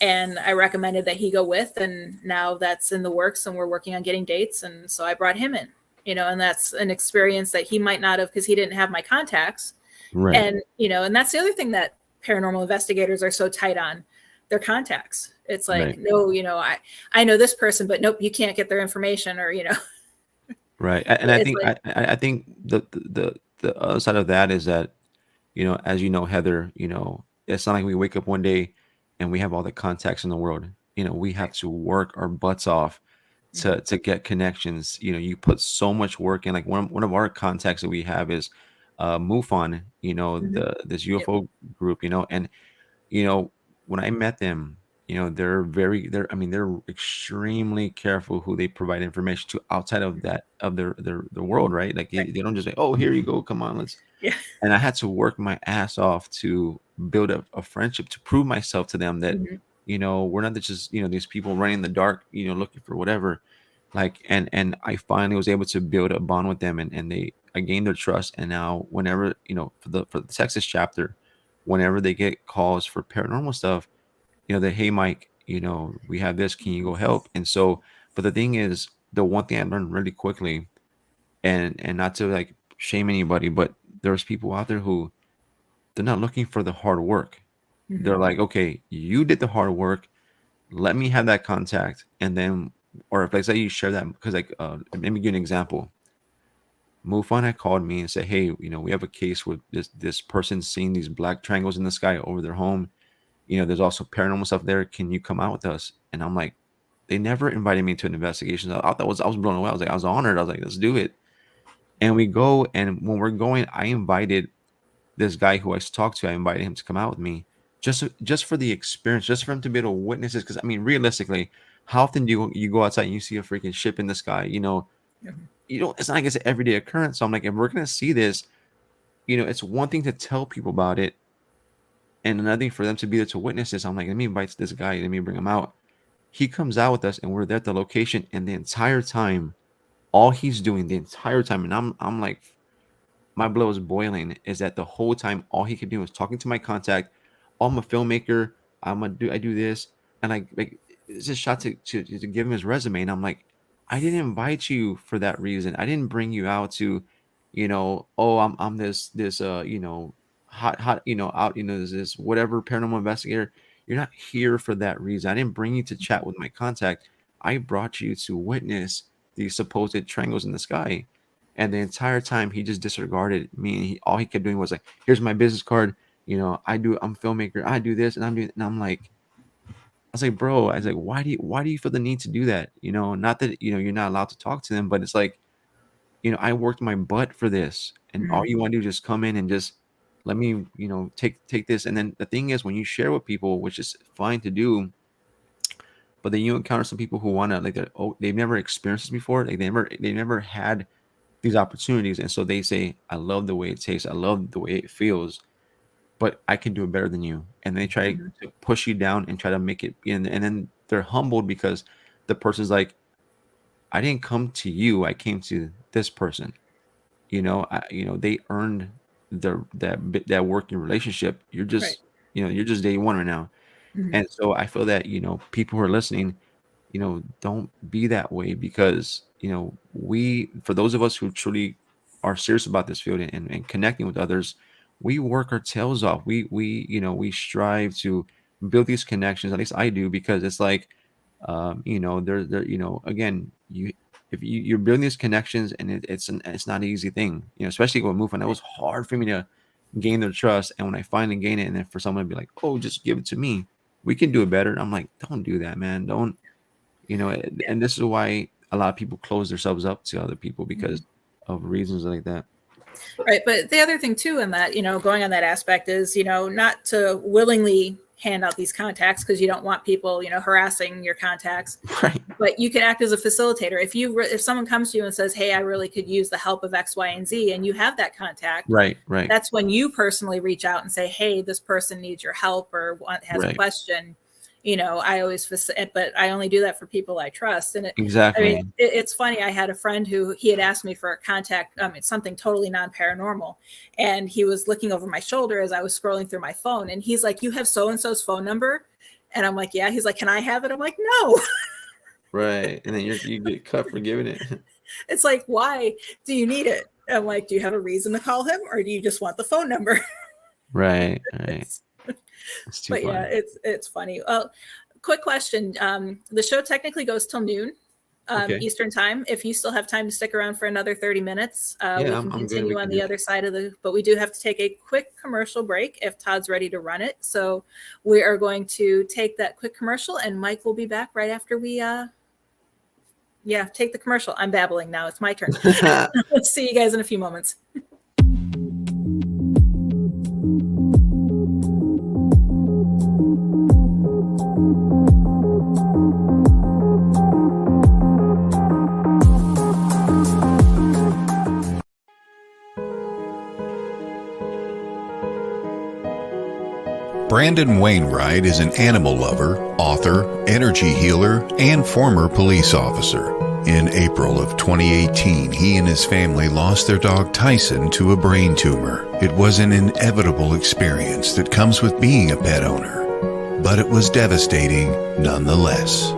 and I recommended that he go with, and now that's in the works, and we're working on getting dates, and so I brought him in. And that's an experience that he might not have because he didn't have my contacts.
Right.
And and that's the other thing that paranormal investigators are so tight on, their contacts. It's like,
Right.
no, I know this person, but nope, you can't get their information, or
Right. And I
it's
think
like,
I think the other side of that is that, as you know, Heather, it's not like we wake up one day and we have all the contacts in the world. We have to work our butts off
Mhm.
to get connections. You put so much work in. Like one of our contacts that we have is MUFON,
Mhm.
this
Yep.
UFO group, and you know, when I met them, I mean, they're extremely careful who they provide information to outside of that, of their world, right? Like
Right.
they don't just say, oh, here you go, come on, let's.
Yeah.
And I had to work my ass off to build a friendship, to prove myself to them that,
Mhm.
we're not just, these people running in the dark, looking for whatever. Like, and I finally was able to build a bond with them, and I gained their trust. And now whenever, for the Texas chapter, whenever they get calls for paranormal stuff, that, hey Mike, we have this, can you go help? And so, but the thing is, the one thing I learned really quickly, and not to like shame anybody, but there's people out there who, they're not looking for the hard work.
Mhm.
They're like, okay, you did the hard work, let me have that contact. And then, or if, like, say you share that, because like, let me give you an example. Mufan had called me and said, hey, we have a case with this person seeing these black triangles in the sky over their home. There's also paranormal stuff there. Can you come out with us? And I'm like, they never invited me to an investigation. I was blown away. I was honored. I was like, let's do it. And we go, and when we're going, I invited this guy who I talked to. I invited him to come out with me, just for the experience, just for him to be able to witness this. Because I mean, realistically, how often do you go outside and you see a freaking ship in the sky?
Mhm.
It's not like it's an everyday occurrence. So I'm like, if we're gonna see this, it's one thing to tell people about it, and another thing for them to be there to witness this. I'm like, let me invite this guy, let me bring him out. He comes out with us, and we're there at the location, and the entire time, all he's doing the entire time, and I'm like, my blood was boiling, is that the whole time all he could do was talking to my contact. Oh, I'm a filmmaker. I do this, and like it's just shot to give him his resume, and I'm like, I didn't invite you for that reason. I didn't bring you out to, oh, I'm this hot out this whatever paranormal investigator. You're not here for that reason. I didn't bring you to chat with my contact. I brought you to witness these supposed triangles in the sky. And the entire time he just disregarded me. And all he kept doing was like, here's my business card. I'm a filmmaker. I do this, and I'm like, I was like, bro, I was like, why do you feel the need to do that? Not that, you're not allowed to talk to them, but it's like, I worked my butt for this, and all
Mhm.
you want to do is just come in and just let me, take this. And then the thing is, when you share with people, which is fine to do, but then you encounter some people who want to, like, oh, they've never experienced this before. Like they never had these opportunities. And so they say, I love the way it tastes, I love the way it feels, but I can do it better than you. And they try
Mhm.
to push you down and try to make it, and then they're humbled because the person's like, I didn't come to you, I came to this person. They earned that working relationship. You're
Right.
just, you're just day one right now.
Mhm.
And so I feel that, people who are listening, don't be that way, because, for those of us who truly are serious about this field and connecting with others, we work our tails off. We strive to build these connections. At least I do, because it's like, again, you're building these connections, and it's not an easy thing, especially when moving. It was hard for me to gain their trust. And when I finally gain it, and then for someone to be like, oh, just give it to me, we can do it better. I'm like, don't do that, man. Don't, and this is why a lot of people close themselves up to other people, because of reasons like that.
Right. But the other thing too, in that, going on that aspect is, not to willingly hand out these contacts, because you don't want people, harassing your contacts.
Right.
But you can act as a facilitator. If someone comes to you and says, hey, I really could use the help of X, Y, and Z, and you have that contact,
Right.
that's when you personally reach out and say, hey, this person needs your help or has a question. I always, but I only do that for people I trust. And
Exactly.
it's funny. I had a friend who he had asked me for a contact. It's something totally non-paranormal. And he was looking over my shoulder as I was scrolling through my phone. And he's like, you have so-and-so's phone number? And I'm like, yeah. He's like, can I have it? I'm like, no.
Right. And then you get cut for giving it.
It's like, why do you need it? I'm like, do you have a reason to call him, or do you just want the phone number?
Right.
It's too funny. Yeah, it's funny. Well, quick question. The show technically goes till noon Eastern time. If you still have time to stick around for another 30 minutes, we can continue on the other side of but we do have to take a quick commercial break if Todd's ready to run it. So we are going to take that quick commercial, and Mike will be back right after we take the commercial. I'm babbling now. It's my turn. Let's see you guys in a few moments.
Brandon Wainwright is an animal lover, author, energy healer, and former police officer. In April of 2018, he and his family lost their dog Tyson to a brain tumor. It was an inevitable experience that comes with being a pet owner, but it was devastating nonetheless.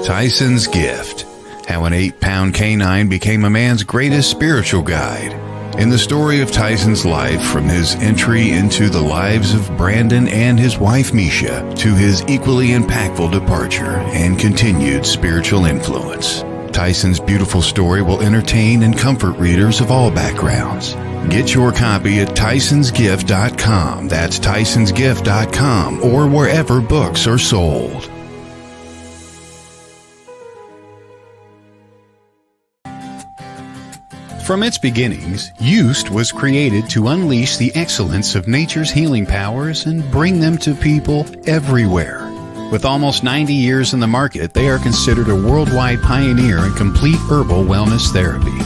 Tyson's Gift: How an 8-pound canine became a man's greatest spiritual guide. In the story of Tyson's life, from his entry into the lives of Brandon and his wife Misha, to his equally impactful departure and continued spiritual influence, Tyson's beautiful story will entertain and comfort readers of all backgrounds. Get your copy at tysonsgift.com. That's tysonsgift.com, or wherever books are sold. From its beginnings, Used was created to unleash the excellence of nature's healing powers and bring them to people everywhere. With almost 90 years in the market, they are considered a worldwide pioneer in complete herbal wellness therapy.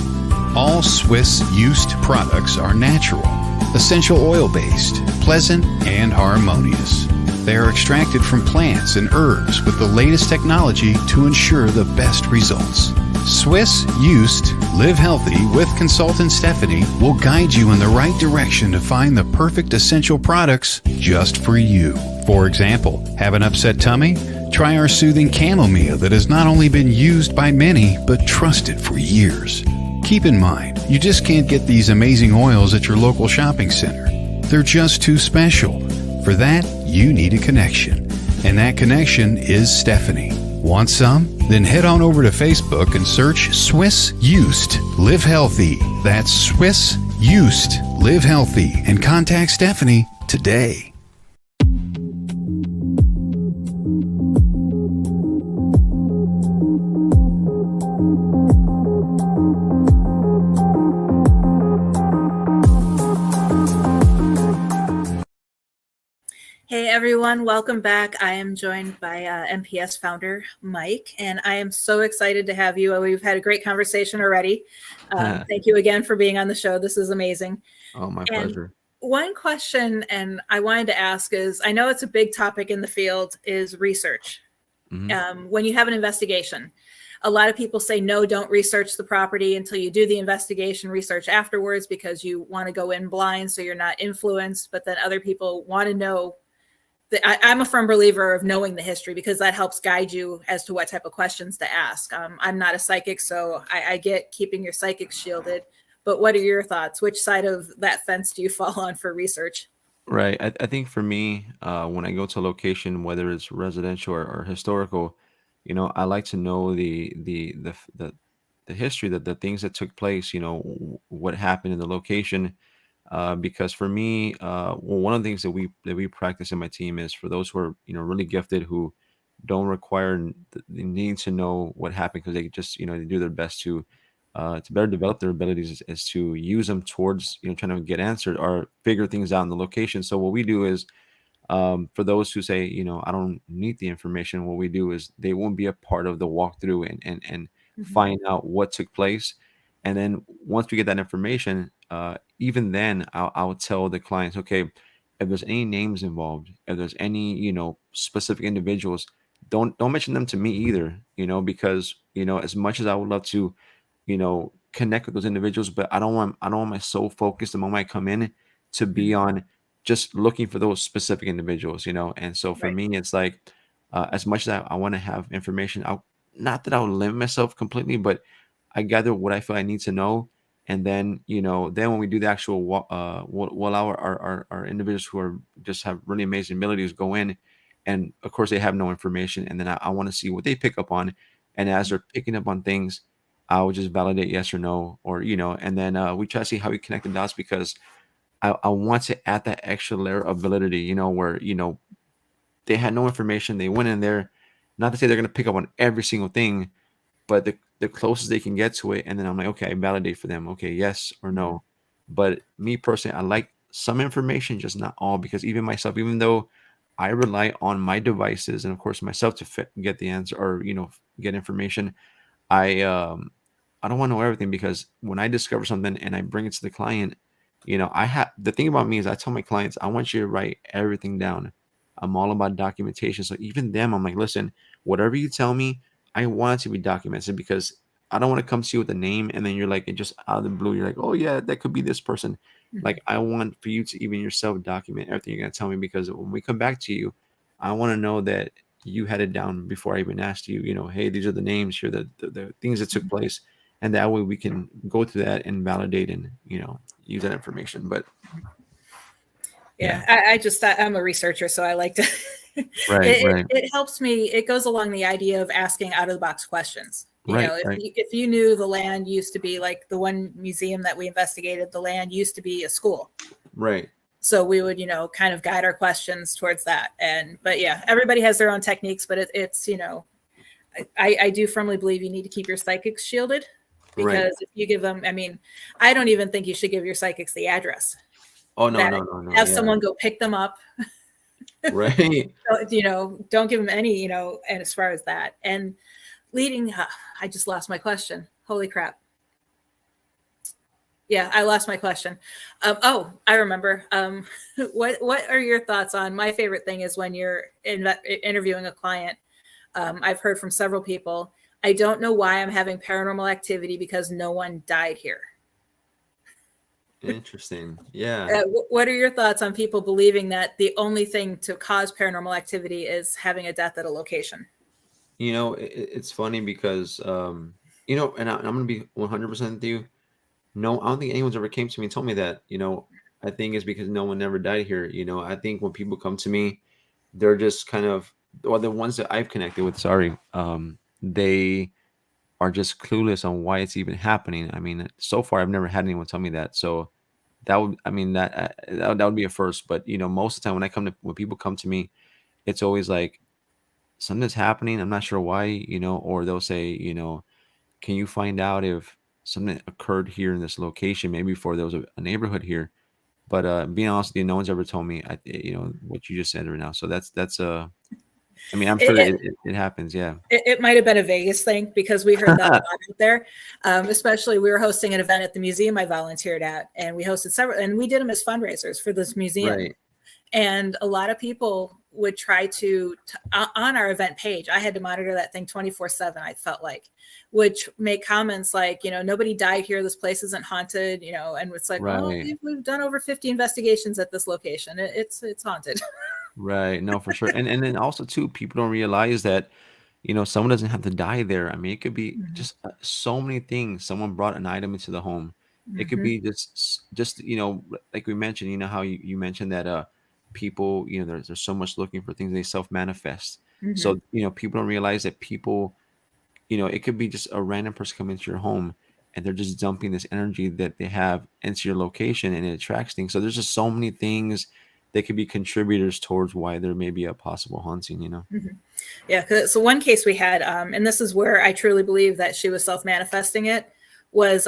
All Swiss Used products are natural, essential oil-based, pleasant, and harmonious. They are extracted from plants and herbs with the latest technology to ensure the best results. Swiss Used Live Healthy with consultant Stephanie will guide you in the right direction to find the perfect essential products just for you. For example, have an upset tummy? Try our soothing chamomile that has not only been used by many, but trusted for years. Keep in mind, you just can't get these amazing oils at your local shopping center. They're just too special. For that, you need a connection. And that connection is Stephanie. Want some? Then head on over to Facebook and search Swiss Used Live Healthy. That's Swiss Used Live Healthy, and contact Stephanie today.
Hey everyone. Welcome back. I am joined by MPS founder Mike, and I am so excited to have you. We've had a great conversation already. Thank you again for being on the show. This is amazing.
Oh, my
And
pleasure.
one question, and I wanted to ask is, I know it's a big topic in the field, is research. When you have an investigation, a lot of people say, no, don't research the property until you do the investigation, research afterwards, because you want to go in blind so you're not influenced. But then other people want to know. I'm a firm believer of knowing the history, because that helps guide you as to what type of questions to ask. I'm not a psychic, so I get keeping your psychic shielded. But what are your thoughts? Which side of that fence do you fall on for research?
Right. I think for me, when I go to a location, whether it's residential or historical, I like to know the history, that the things that took place, what happened in the location. Because for me, well, one of the things that we practice in my team is for those who are really gifted, who don't require the need to know what happened, because they just they do their best to better develop their abilities, is to use them towards trying to get answered or figure things out in the location. So what we do is, for those who say, I don't need the information, what we do is they won't be a part of the walkthrough and find out what took place. And then once we get that information, even then I'll tell the clients, okay, if there's any names involved, if there's any, specific individuals, don't mention them to me either, because, as much as I would love to, connect with those individuals, but I don't want my sole focus the moment I come in to be on just looking for those specific individuals. And so for
Right.
me, it's like, as much as I want to have information, not that I'll limit myself completely, but I gather what I feel I need to know. And then, then when we do the actual, we'll allow our individuals who are just have really amazing abilities go in, and of course they have no information. And then I want to see what they pick up on. And as they're picking up on things, I would just validate yes or no, or, and then we try to see how we connect the dots, because I want to add that extra layer of validity, where, they had no information. They went in there, not to say they're going to pick up on every single thing, but the closest they can get to it. And then I'm like, okay, I validate for them. Okay, yes or no. But me personally, I like some information, just not all, because even myself, even though I rely on my devices and of course myself to get the answer, or, get information, I don't want to know everything, because when I discover something and I bring it to the client, I have the thing about me is I tell my clients, I want you to write everything down. I'm all about documentation. So even them, I'm like, listen, whatever you tell me, I want it to be documented, because I don't want to come to you with a name and then you're like, it just out of the blue, you're like, oh yeah, that could be this person. Like, I want for you to even yourself document everything you're gonna tell me, because when we come back to you, I want to know that you had it down before I even asked you, hey, these are the names here, the things that took place. And that way we can go through that and validate and, use that information. But
Yeah, I'm a researcher, so I like to.
Right, right.
It helps me. It goes along the idea of asking out of the box questions.
Right,
If you knew the land used to be, like the one museum that we investigated, the land used to be a school.
Right.
So we would, kind of guide our questions towards that. But yeah, everybody has their own techniques, but it's, I do firmly believe you need to keep your psychics shielded, because if you give them, I don't even think you should give your psychics the address.
Oh, no.
Have someone go pick them up.
Right.
Don't give them any, and as far as that. And I just lost my question. Holy crap. Yeah, I lost my question. I remember. What are your thoughts on, my favorite thing is when you're interviewing a client. I've heard from several people, I don't know why I'm having paranormal activity, because no one died here.
Interesting. Yeah.
What are your thoughts on people believing that the only thing to cause paranormal activity is having a death at a location?
It's funny because, and I'm going to be 100% with you. No, I don't think anyone's ever came to me and told me that. I think it's because no one ever died here. I think when people come to me, they're just kind of, or the ones that I've connected with, they are just clueless on why it's even happening. So far I've never had anyone tell me that. So that would, that would be a first. But most of the time when people come to me, it's always like something's happening. I'm not sure why, or they'll say, can you find out if something occurred here in this location, maybe before there was a neighborhood here? But being honest with you, no one's ever told me, what you just said right now. So that's I mean, I'm sure
It,
it happens. Yeah.
it might have been a Vegas thing because we heard that a lot out there. Especially, we were hosting an event at the museum I volunteered at, and we hosted several, and we did them as fundraisers for this museum.
Right.
And a lot of people would try to on our event page. I had to monitor that thing 24/7. I felt like, which make comments like, nobody died here. This place isn't haunted. And it's like, well,
Right.
we've done over 50 investigations at this location. It's haunted.
Right. No, for sure. And then also too, people don't realize that, someone doesn't have to die there. I mean, it could be
Mhm.
just so many things. Someone brought an item into the home. It could
Mhm.
be just like we mentioned, how you mentioned that people, there's so much looking for things, they self-manifest.
Mhm.
So, people don't realize that people, it could be just a random person coming into your home and they're just dumping this energy that they have into your location, and it attracts things. So there's just so many things that could be contributors towards why there may be a possible haunting.
Mhm. Yeah. So one case we had, and this is where I truly believe that she was self-manifesting it, was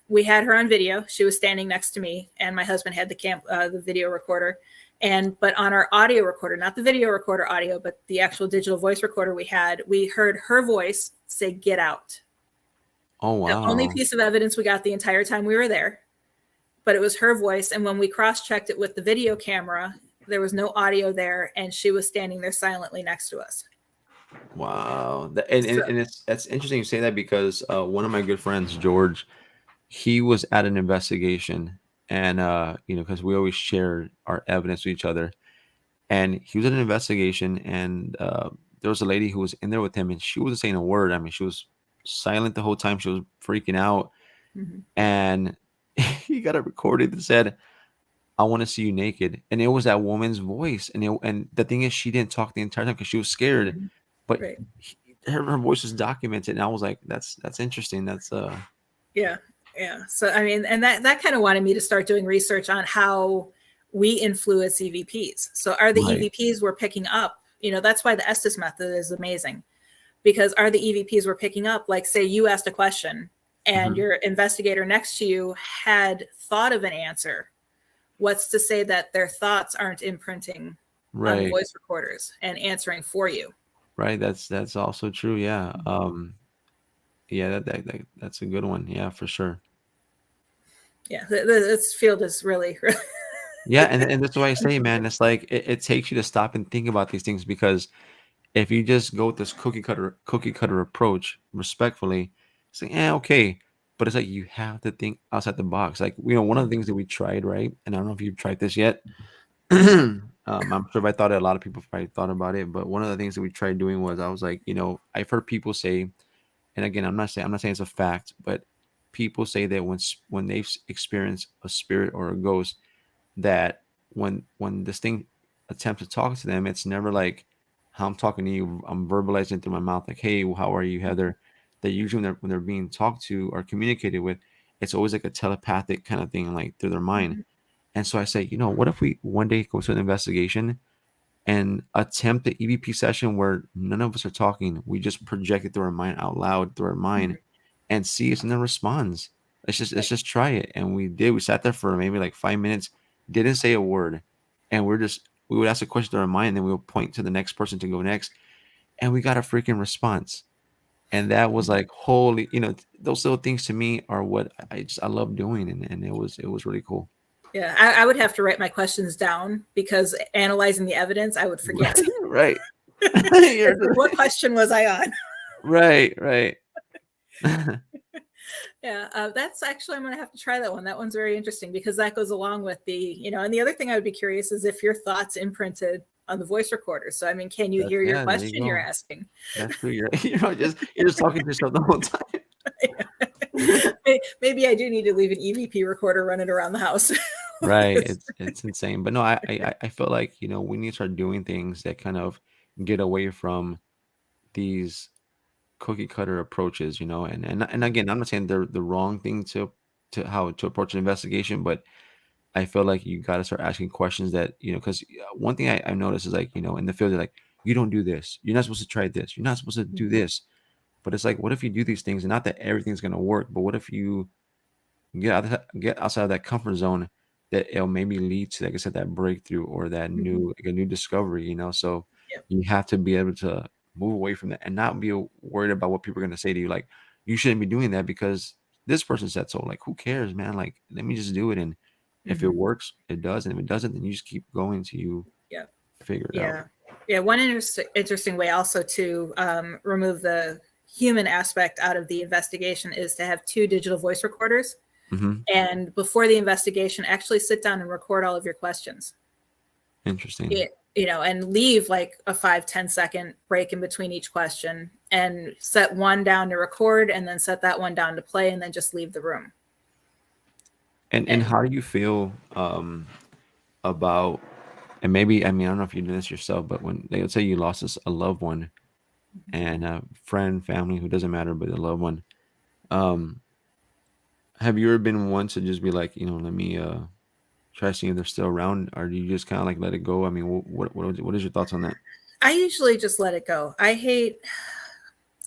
we had her on video. She was standing next to me, and my husband had the video recorder. But on our audio recorder, not the video recorder audio, but the actual digital voice recorder we heard her voice say, "Get out."
Oh,
The only
wow.
piece of evidence we got the entire time we were there, but it was her voice. And when we cross-checked it with the video camera, there was no audio there, and she was standing there silently next to us.
Wow. And,
So,
and, and that's interesting you say that, because one of my good friends, George, he was at an investigation, and because we always share our evidence with each other. And he was at an investigation, and there was a lady who was in there with him, and she wasn't saying a word. I mean, she was silent the whole time. She was freaking out.
mhm,
And he got it recorded that said, "I want to see you naked." And it was that woman's voice. And the thing is, she didn't talk the entire time because she was scared.
mhm,
But
right.
her voice was documented, and I was like, that's interesting. That's
Yeah. Yeah. So, I mean, and that kind of wanted me to start doing research on how we influence EVPs. So, are the
right.
EVPs we're picking up? That's why the Estes method is amazing, because are the EVPs we're picking up, like, say you asked a question and
Mhm.
your investigator next to you had thought of an answer. What's to say that their thoughts aren't imprinting on the
Right.
voice recorders and answering for you?
Right. That's also true. Yeah. Yeah. That's a good one. Yeah, for sure.
Yeah. This field is really, really.
Yeah, and that's why I say, man, it's like it takes you to stop and think about these things, because if you just go with this cookie cutter approach respectfully, it's like, okay. But it's like you have to think outside the box. Like, one of the things that we tried, right? And I don't know if you've tried this yet. I'm sure if I thought it, a lot of people probably thought about it. But one of the things that we tried doing was, I was like, I've heard people say, and again, I'm not saying it's a fact, but people say that when they've experienced a spirit or a ghost, that when this thing attempts to talk to them, it's never like how I'm talking to you. I'm verbalizing through my mouth, like, "Hey, how are you, Heather?" That usually when they're being talked to or communicated with, it's always like a telepathic kind of thing, like through their mind.
Mhm.
And so I say, what if we one day go to an investigation and attempt the EVP session where none of us are talking? We just project it through our mind out loud through our mind,
Mhm.
and see if someone responds. Let's just try it. And we did. We sat there for maybe like 5 minutes, didn't say a word, and we would ask a question to our mind, and then we would point to the next person to go next, and we got a freaking response. And that was like, holy, those little things to me are what I love doing, and it was really cool.
Yeah, I would have to write my questions down because analyzing the evidence, I would forget.
Right. You're
It's like, what question was I on?
right, right.
Yeah, that's actually, I'm going to have to try that one. That one's very interesting because that goes along with and the other thing I would be curious is if your thoughts imprinted on the voice recorder. So, I mean, can you hear your
Yeah, there you
question you're
go.
asking?
That's true. You're just talking to yourself the whole time.
Maybe I do need to leave an EVP recorder running around the house.
Right. It's insane. But no, I feel like, we need to start doing things that kind of get away from these cookie cutter approaches, and again, I'm not saying they're the wrong thing to how to approach an investigation, but I feel like you got to start asking questions that, because one thing I noticed is, like, in the field, they're like, you don't do this. You're not supposed to try this. You're not supposed to do
Mhm.
this. But it's like, what if you do these things, and not that everything's going to work, but what if you get outside of that comfort zone that it'll maybe lead to, like I said, that breakthrough or that
Mhm.
new, like a new discovery, you know. So
Yep.
you have to be able to move away from that and not be worried about what people are going to say to you. Like, you shouldn't be doing that because this person said so. Like, who cares, man? Like, let me just do it. And if it
Mhm.
works, it does. And if it doesn't, then you just keep going until you
Yep.
figure it out.
Yeah. Yeah. One interesting way also to remove the human aspect out of the investigation is to have two digital voice recorders.
Hmm.
And before the investigation, actually sit down and record all of your questions.
Interesting.
And leave like a 5-10 second break in between each question and set one down to record and then set that one down to play and then just leave the room.
And
And
how do you feel about, and maybe, I mean, I don't know if you do this yourself, but when they would say you lost a loved one and a friend, family, who doesn't matter, but a loved one, um, have you ever been one to just be like, let me try seeing if they're still around, or do you just kind of like let it go? I mean, what is your thoughts on that?
I usually just let it go. I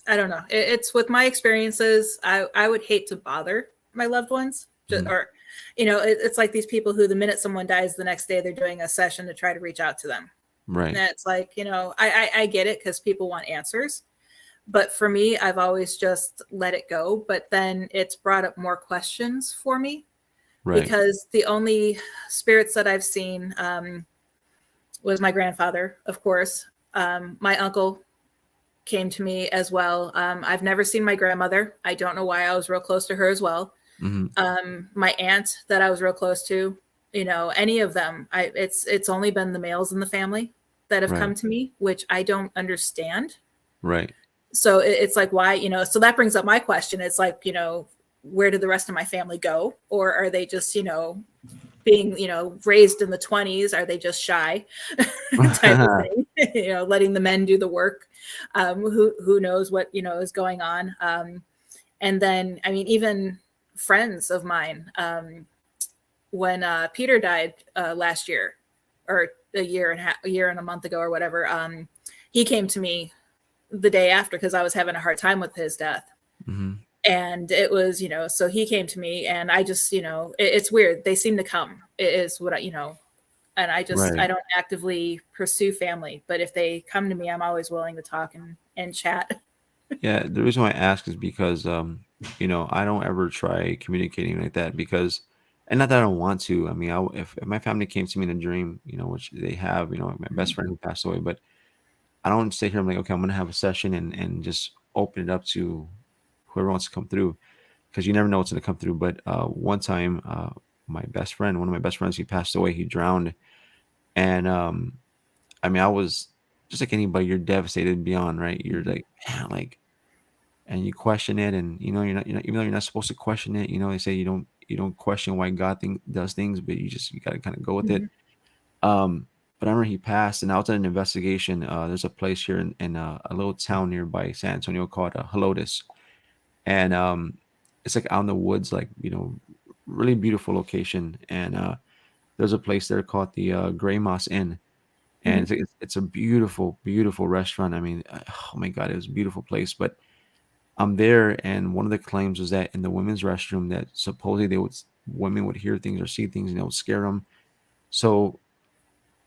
don't know. It's with my experiences. I would hate to bother my loved ones,
Mhm.
or, it's like these people who the minute someone dies, the next day they're doing a session to try to reach out to them. And
Right,
it's like, I get it because people want answers. But for me, I've always just let it go. But then it's brought up more questions for me
right.
because the only spirits that I've seen was my grandfather, of course. My uncle came to me as well. I've never seen my grandmother. I don't know why. I was real close to her as well.
Hmm.
My aunt that I was real close to, any of them. It's only been the males in the family that have
Right,
come to me, which I don't understand.
right.
So it's like, why, so that brings up my question. It's like, where did the rest of my family go? Or are they just, being, raised in the 20s? Are they just shy type of thing? Letting the men do the work. Who knows what, is going on. And then, I mean, even friends of mine, when Peter died last year, or a year and a month ago or whatever, he came to me the day after because I was having a hard time with his death.
Hmm.
And it was, so he came to me and I just, it's weird. They seem to come, it is what and I
Right.
don't actively pursue family, but if they come to me, I'm always willing to talk and chat.
Yeah, the reason why I ask is because I don't ever try communicating like that because, and not that I don't want to. I mean, if my family came to me in a dream, which they have, my best friend who passed away, but I don't sit here. I'm like, okay, I'm gonna have a session and just open it up to whoever wants to come through, because you never know what's gonna come through. But one time, one of my best friends, he passed away. He drowned, and I mean, I was just like anybody. You're devastated beyond, right? You're like, man, like, and you question it, and you're not, even though you're not supposed to question it, they say you don't question why God does things, but you got to kind of go with it.
Mhm.
But I remember he passed, and I was at an investigation. There's a place here in a little town nearby San Antonio called Helotes, and it's like out in the woods, like really beautiful location. And there's a place there called the Gray Moss Inn, and
Mhm.
it's a beautiful, beautiful restaurant. I mean, oh my God, it was a beautiful place. But I'm there, and one of the claims was that in the women's restroom, that supposedly women would hear things or see things, and it would scare them. So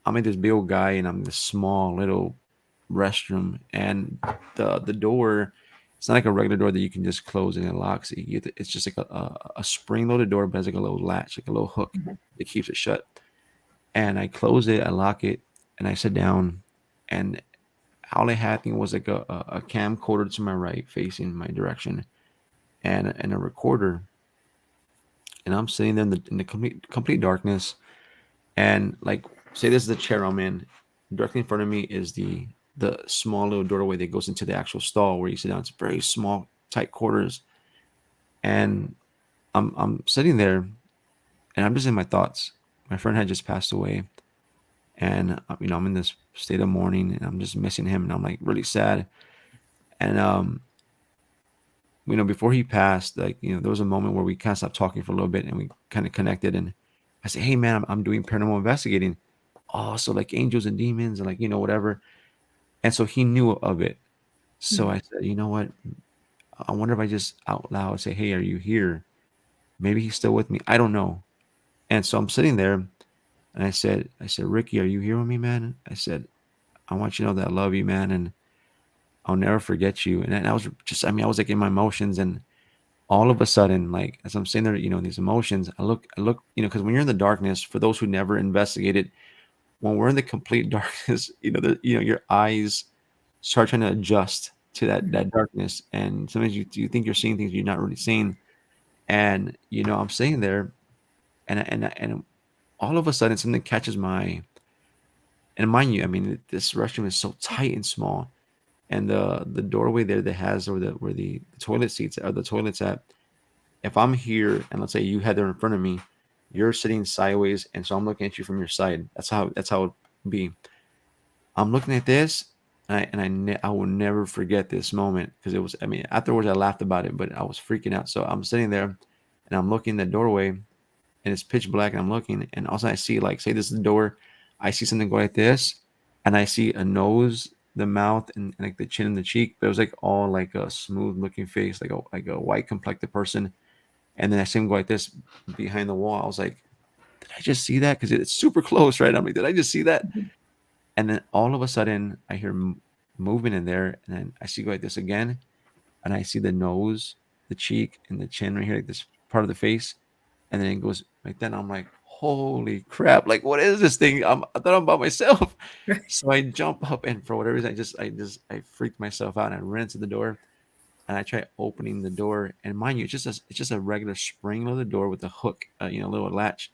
I'm in this big old guy, and I'm in this small little restroom, and the door, it's not like a regular door that you can just close and it locks it. It's just like a spring loaded door, but it's like a little latch, like a little hook
Mhm.
that keeps it shut. And I close it, I lock it, and I sit down, and all I had thing was like a camcorder to my right facing my direction, and a recorder. And I'm sitting there in the complete darkness, and like, say this is the chair I'm in. Directly in front of me is the small little doorway that goes into the actual stall where you sit down. It's very small, tight quarters, and I'm sitting there, and I'm just in my thoughts. My friend had just passed away, and I'm in this state of mourning, and I'm just missing him, and I'm like really sad. And before he passed, like, there was a moment where we kind of stopped talking for a little bit, and we kind of connected. And I said, "Hey, man, I'm doing paranormal investigating. Oh, so like angels and demons and like, whatever." And so he knew of it. So
Mhm.
I said, "You know what? I wonder if I just out loud say, 'Hey, are you here?'" Maybe he's still with me. I don't know. And so I'm sitting there, and I said, Ricky, are you here with me, man? I said, I want you to know that I love you, man, and I'll never forget you. And I was just, I mean, I was like in my emotions, and all of a sudden, like as I'm sitting there, in these emotions, I look, because when you're in the darkness, for those who never investigated, when we're in the complete darkness, your eyes start trying to adjust to that darkness, and sometimes you think you're seeing things you're not really seeing, and I'm sitting there, and all of a sudden something catches my eye. And mind you, I mean, this restroom is so tight and small, and the doorway there that has where the toilet seats are, the toilets at. If I'm here and let's say you had there in front of me, you're sitting sideways, and so I'm looking at you from your side. That's how it be. I'm looking at this, I will never forget this moment because it was. I mean, afterwards I laughed about it, but I was freaking out. So I'm sitting there, and I'm looking at the doorway, and it's pitch black, and I'm looking, and also I see, like, say this is the door, I see something go like this, and I see a nose, the mouth, and like the chin and the cheek, but it was like all like a smooth looking face, like a white complected person, and then I see him go like this behind the wall. I was like, did I just see that? Because it's super close, right? I'm like, did I just see that? And then all of a sudden, I hear movement in there, and then I see go like this again, and I see the nose, the cheek, and the chin right here, like this part of the face, and then it goes like that. And I'm like, holy crap! Like, what is this thing? I thought I'm by myself. So I jump up, and for whatever reason, I freaked myself out, and I ran to the door, and I try opening the door, and mind you, it's just a regular spring of the door with a hook, little latch.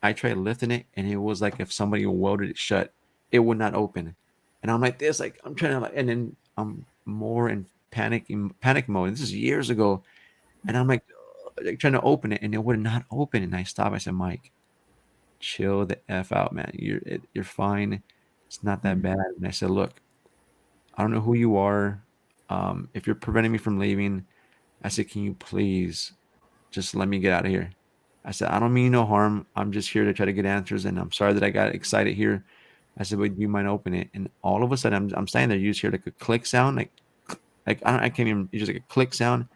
I tried lifting it, and it was like if somebody welded it shut. It would not open, and I'm like this, like I'm trying to, like, and then I'm more in panic mode. And this is years ago, and I'm like trying to open it, and it would not open. And I stopped. I said, Mike, chill the f out, man. You're fine. It's not that bad. And I said, look, I don't know who you are. If you're preventing me from leaving, I said, can you please just let me get out of here? I said, I don't mean no harm. I'm just here to try to get answers, and I'm sorry that I got excited here. I said, would you mind open it? And all of a sudden, I'm standing there. You just hear like a click sound, like I can't even. It's just like a click sound,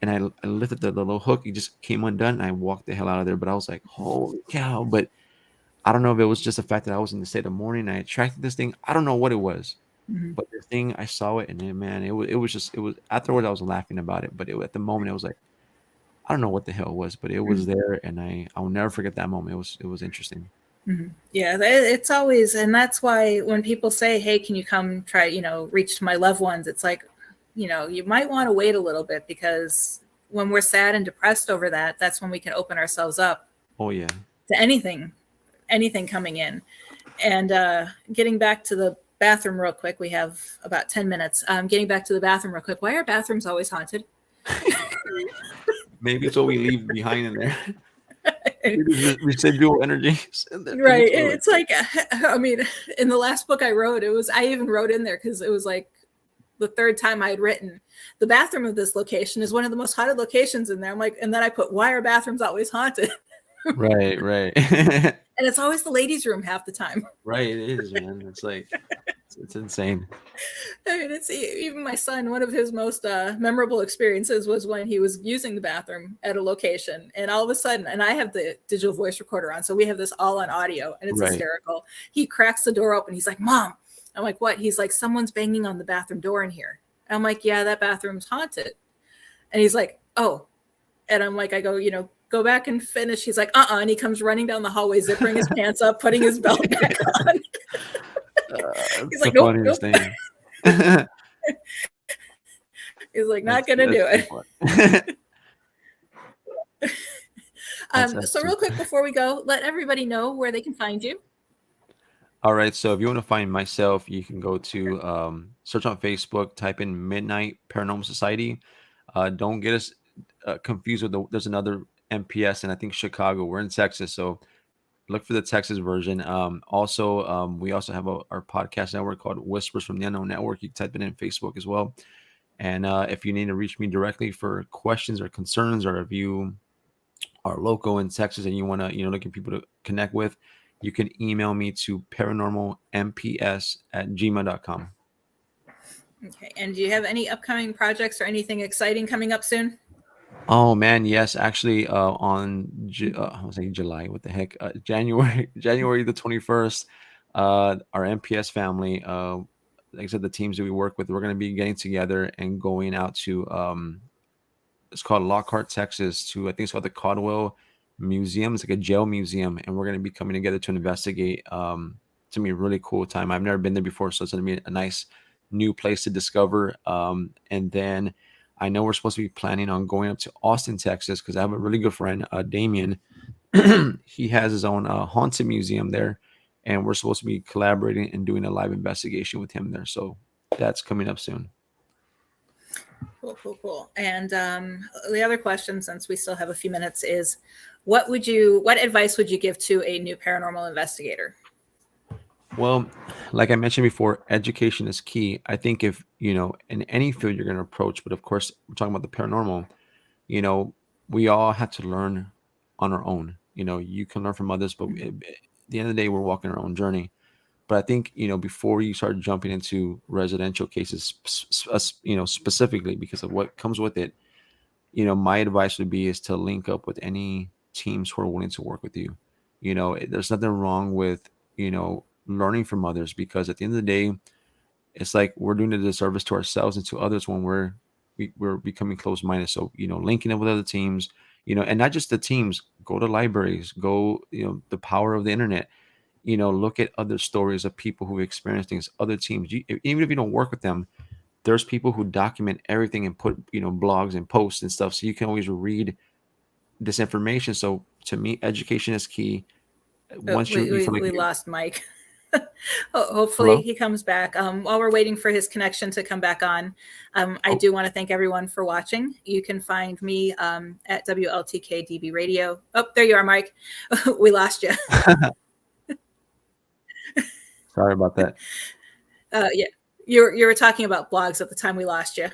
and I lifted the little hook. It just came undone, and I walked the hell out of there. But I was like, holy cow! But I don't know if it was just the fact that I was in the state of mourning. I attracted this thing. I don't know what it was,
Mhm.
but the thing, I saw it, and then, man, it was afterwards I was laughing about it, but at the moment it was like, I don't know what the hell it was, but it was there, and I'll never forget that moment. It was interesting.
Yeah, it's always, and that's why when people say, hey, can you come try, reach to my loved ones, it's like, you might want to wait a little bit, because when we're sad and depressed over that, that's when we can open ourselves up
Oh yeah.
to anything coming in. And getting back to the bathroom real quick, we have about 10 minutes. Getting back to the bathroom real quick, why are bathrooms always haunted?
Maybe it's what we leave behind in there. Residual energy.
Right. It's like, I mean, in the last book I wrote, I even wrote in there, because it was like the third time I had written, the bathroom of this location is one of the most haunted locations in there. I'm like, and then I put, why are bathrooms always haunted?
Right.
And it's always the ladies' room half the time.
Right, it is, man. It's like, it's insane.
I mean, it's even my son. One of his most memorable experiences was when he was using the bathroom at a location, and all of a sudden, and I have the digital voice recorder on, so we have this all on audio, and it's hysterical. He cracks the door open. He's like, "Mom," I'm like, "What?" He's like, "Someone's banging on the bathroom door in here." And I'm like, "Yeah, that bathroom's haunted." And he's like, "Oh," and I'm like, I go, go back and finish. He's like, and he comes running down the hallway, zipping his pants up, putting his belt back on. He's like, nope. Thing. He's like, not gonna do it. So real quick before we go, let everybody know where they can find you.
All right, so if you want to find myself, you can go to search on Facebook, type in Midnight Paranormal Society. Don't get us confused with there's another MPS, and I think Chicago. We're in Texas, so look for the Texas version. Also, we also have our podcast network called Whispers from the Unknown Network. You can type it in Facebook as well. And if you need to reach me directly for questions or concerns, or if you are local in Texas and you want to, looking people to connect with, you can email me to paranormalmps@gmail.com.
Okay. And do you have any upcoming projects or anything exciting coming up soon?
Oh man, yes, actually, I was saying July. What the heck? January the 21st. Our MPS family, like I said, the teams that we work with, we're going to be getting together and going out to it's called Lockhart, Texas, to I think it's called the Caldwell Museum. It's like a jail museum, and we're going to be coming together to investigate. It's gonna be a really cool time. I've never been there before, so it's gonna be a nice new place to discover. And then I know we're supposed to be planning on going up to Austin, Texas, because I have a really good friend, Damien. He has his own haunted museum there, and we're supposed to be collaborating and doing a live investigation with him there. So that's coming up soon.
Cool. And the other question, since we still have a few minutes, is what advice would you give to a new paranormal investigator?
Well, like I mentioned before, education is key. I think if, in any field you're going to approach, but of course, we're talking about the paranormal, we all have to learn on our own. You can learn from others, but at the end of the day, we're walking our own journey. But I think, before you start jumping into residential cases, specifically because of what comes with it, my advice would be is to link up with any teams who are willing to work with you. There's nothing wrong with, learning from others, because at the end of the day, it's like we're doing a disservice to ourselves and to others when we're becoming closed-minded. So, linking up with other teams, and not just the teams, go to libraries, go, the power of the internet, look at other stories of people who experience things, other teams. Even if you don't work with them, there's people who document everything and put, blogs and posts and stuff. So you can always read this information. So to me, education is key.
Once we lost Mike. Hopefully
Hello?
He comes back. While we're waiting for his connection to come back on, I do want to thank everyone for watching. You can find me at WLTK-DB Radio. Oh, there you are, Mike. We lost you.
Sorry about that.
Yeah, you were talking about blogs at the time we lost you.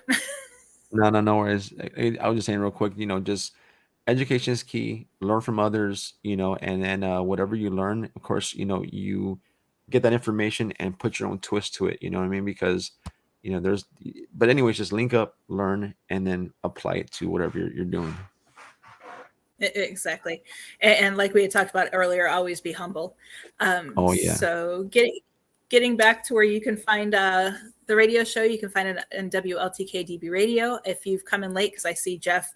No worries. I was just saying real quick, just education is key. Learn from others, and then whatever you learn, of course, you get that information and put your own twist to it. You know what I mean? Because, but anyways, just link up, learn, and then apply it to whatever you're doing.
Exactly. And like we had talked about earlier, always be humble.
Oh yeah.
So getting back to where you can find the radio show, you can find it in WLTK-DB Radio. If you've come in late, because I see Jeff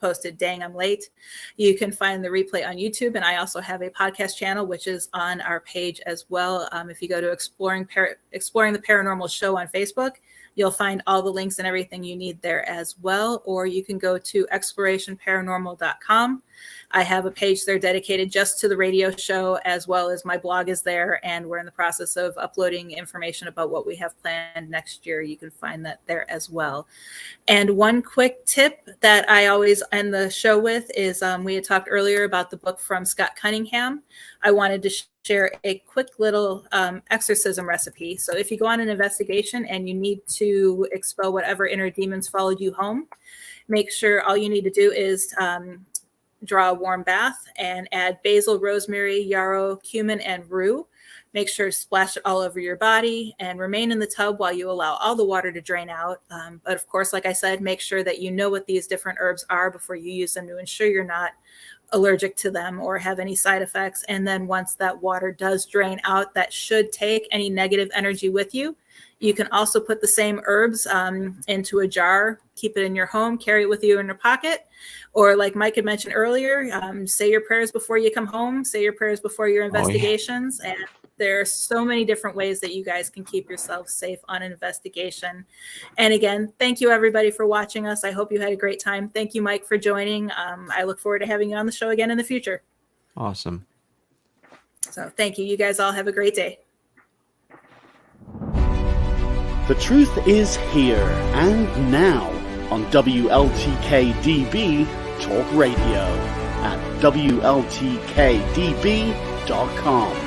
posted, dang, I'm late. You can find the replay on YouTube, and I also have a podcast channel, which is on our page as well. If you go to Exploring the Paranormal Show on Facebook, you'll find all the links and everything you need there as well. Or you can go to explorationparanormal.com. I have a page there dedicated just to the radio show, as well as my blog is there. And we're in the process of uploading information about what we have planned next year. You can find that there as well. And one quick tip that I always end the show with is we had talked earlier about the book from Scott Cunningham. I wanted to share a quick little exorcism recipe. So if you go on an investigation and you need to expel whatever inner demons followed you home, make sure all you need to do is draw a warm bath and add basil, rosemary, yarrow, cumin, and rue. Make sure to splash it all over your body and remain in the tub while you allow all the water to drain out. But of course, like I said, make sure that you know what these different herbs are before you use them to ensure you're not allergic to them or have any side effects. And then once that water does drain out, that should take any negative energy with you. You can also put the same herbs into a jar, keep it in your home, carry it with you in your pocket. Or like Mike had mentioned earlier, say your prayers before you come home, say your prayers before your investigations. Oh, yeah. And there are so many different ways that you guys can keep yourselves safe on an investigation. And again, thank you everybody for watching us. I hope you had a great time. Thank you, Mike, for joining. I look forward to having you on the show again in the future.
Awesome.
So thank you. You guys all have a great day.
The truth is here and now on WLTK-DB Talk Radio at WLTK-DB.com.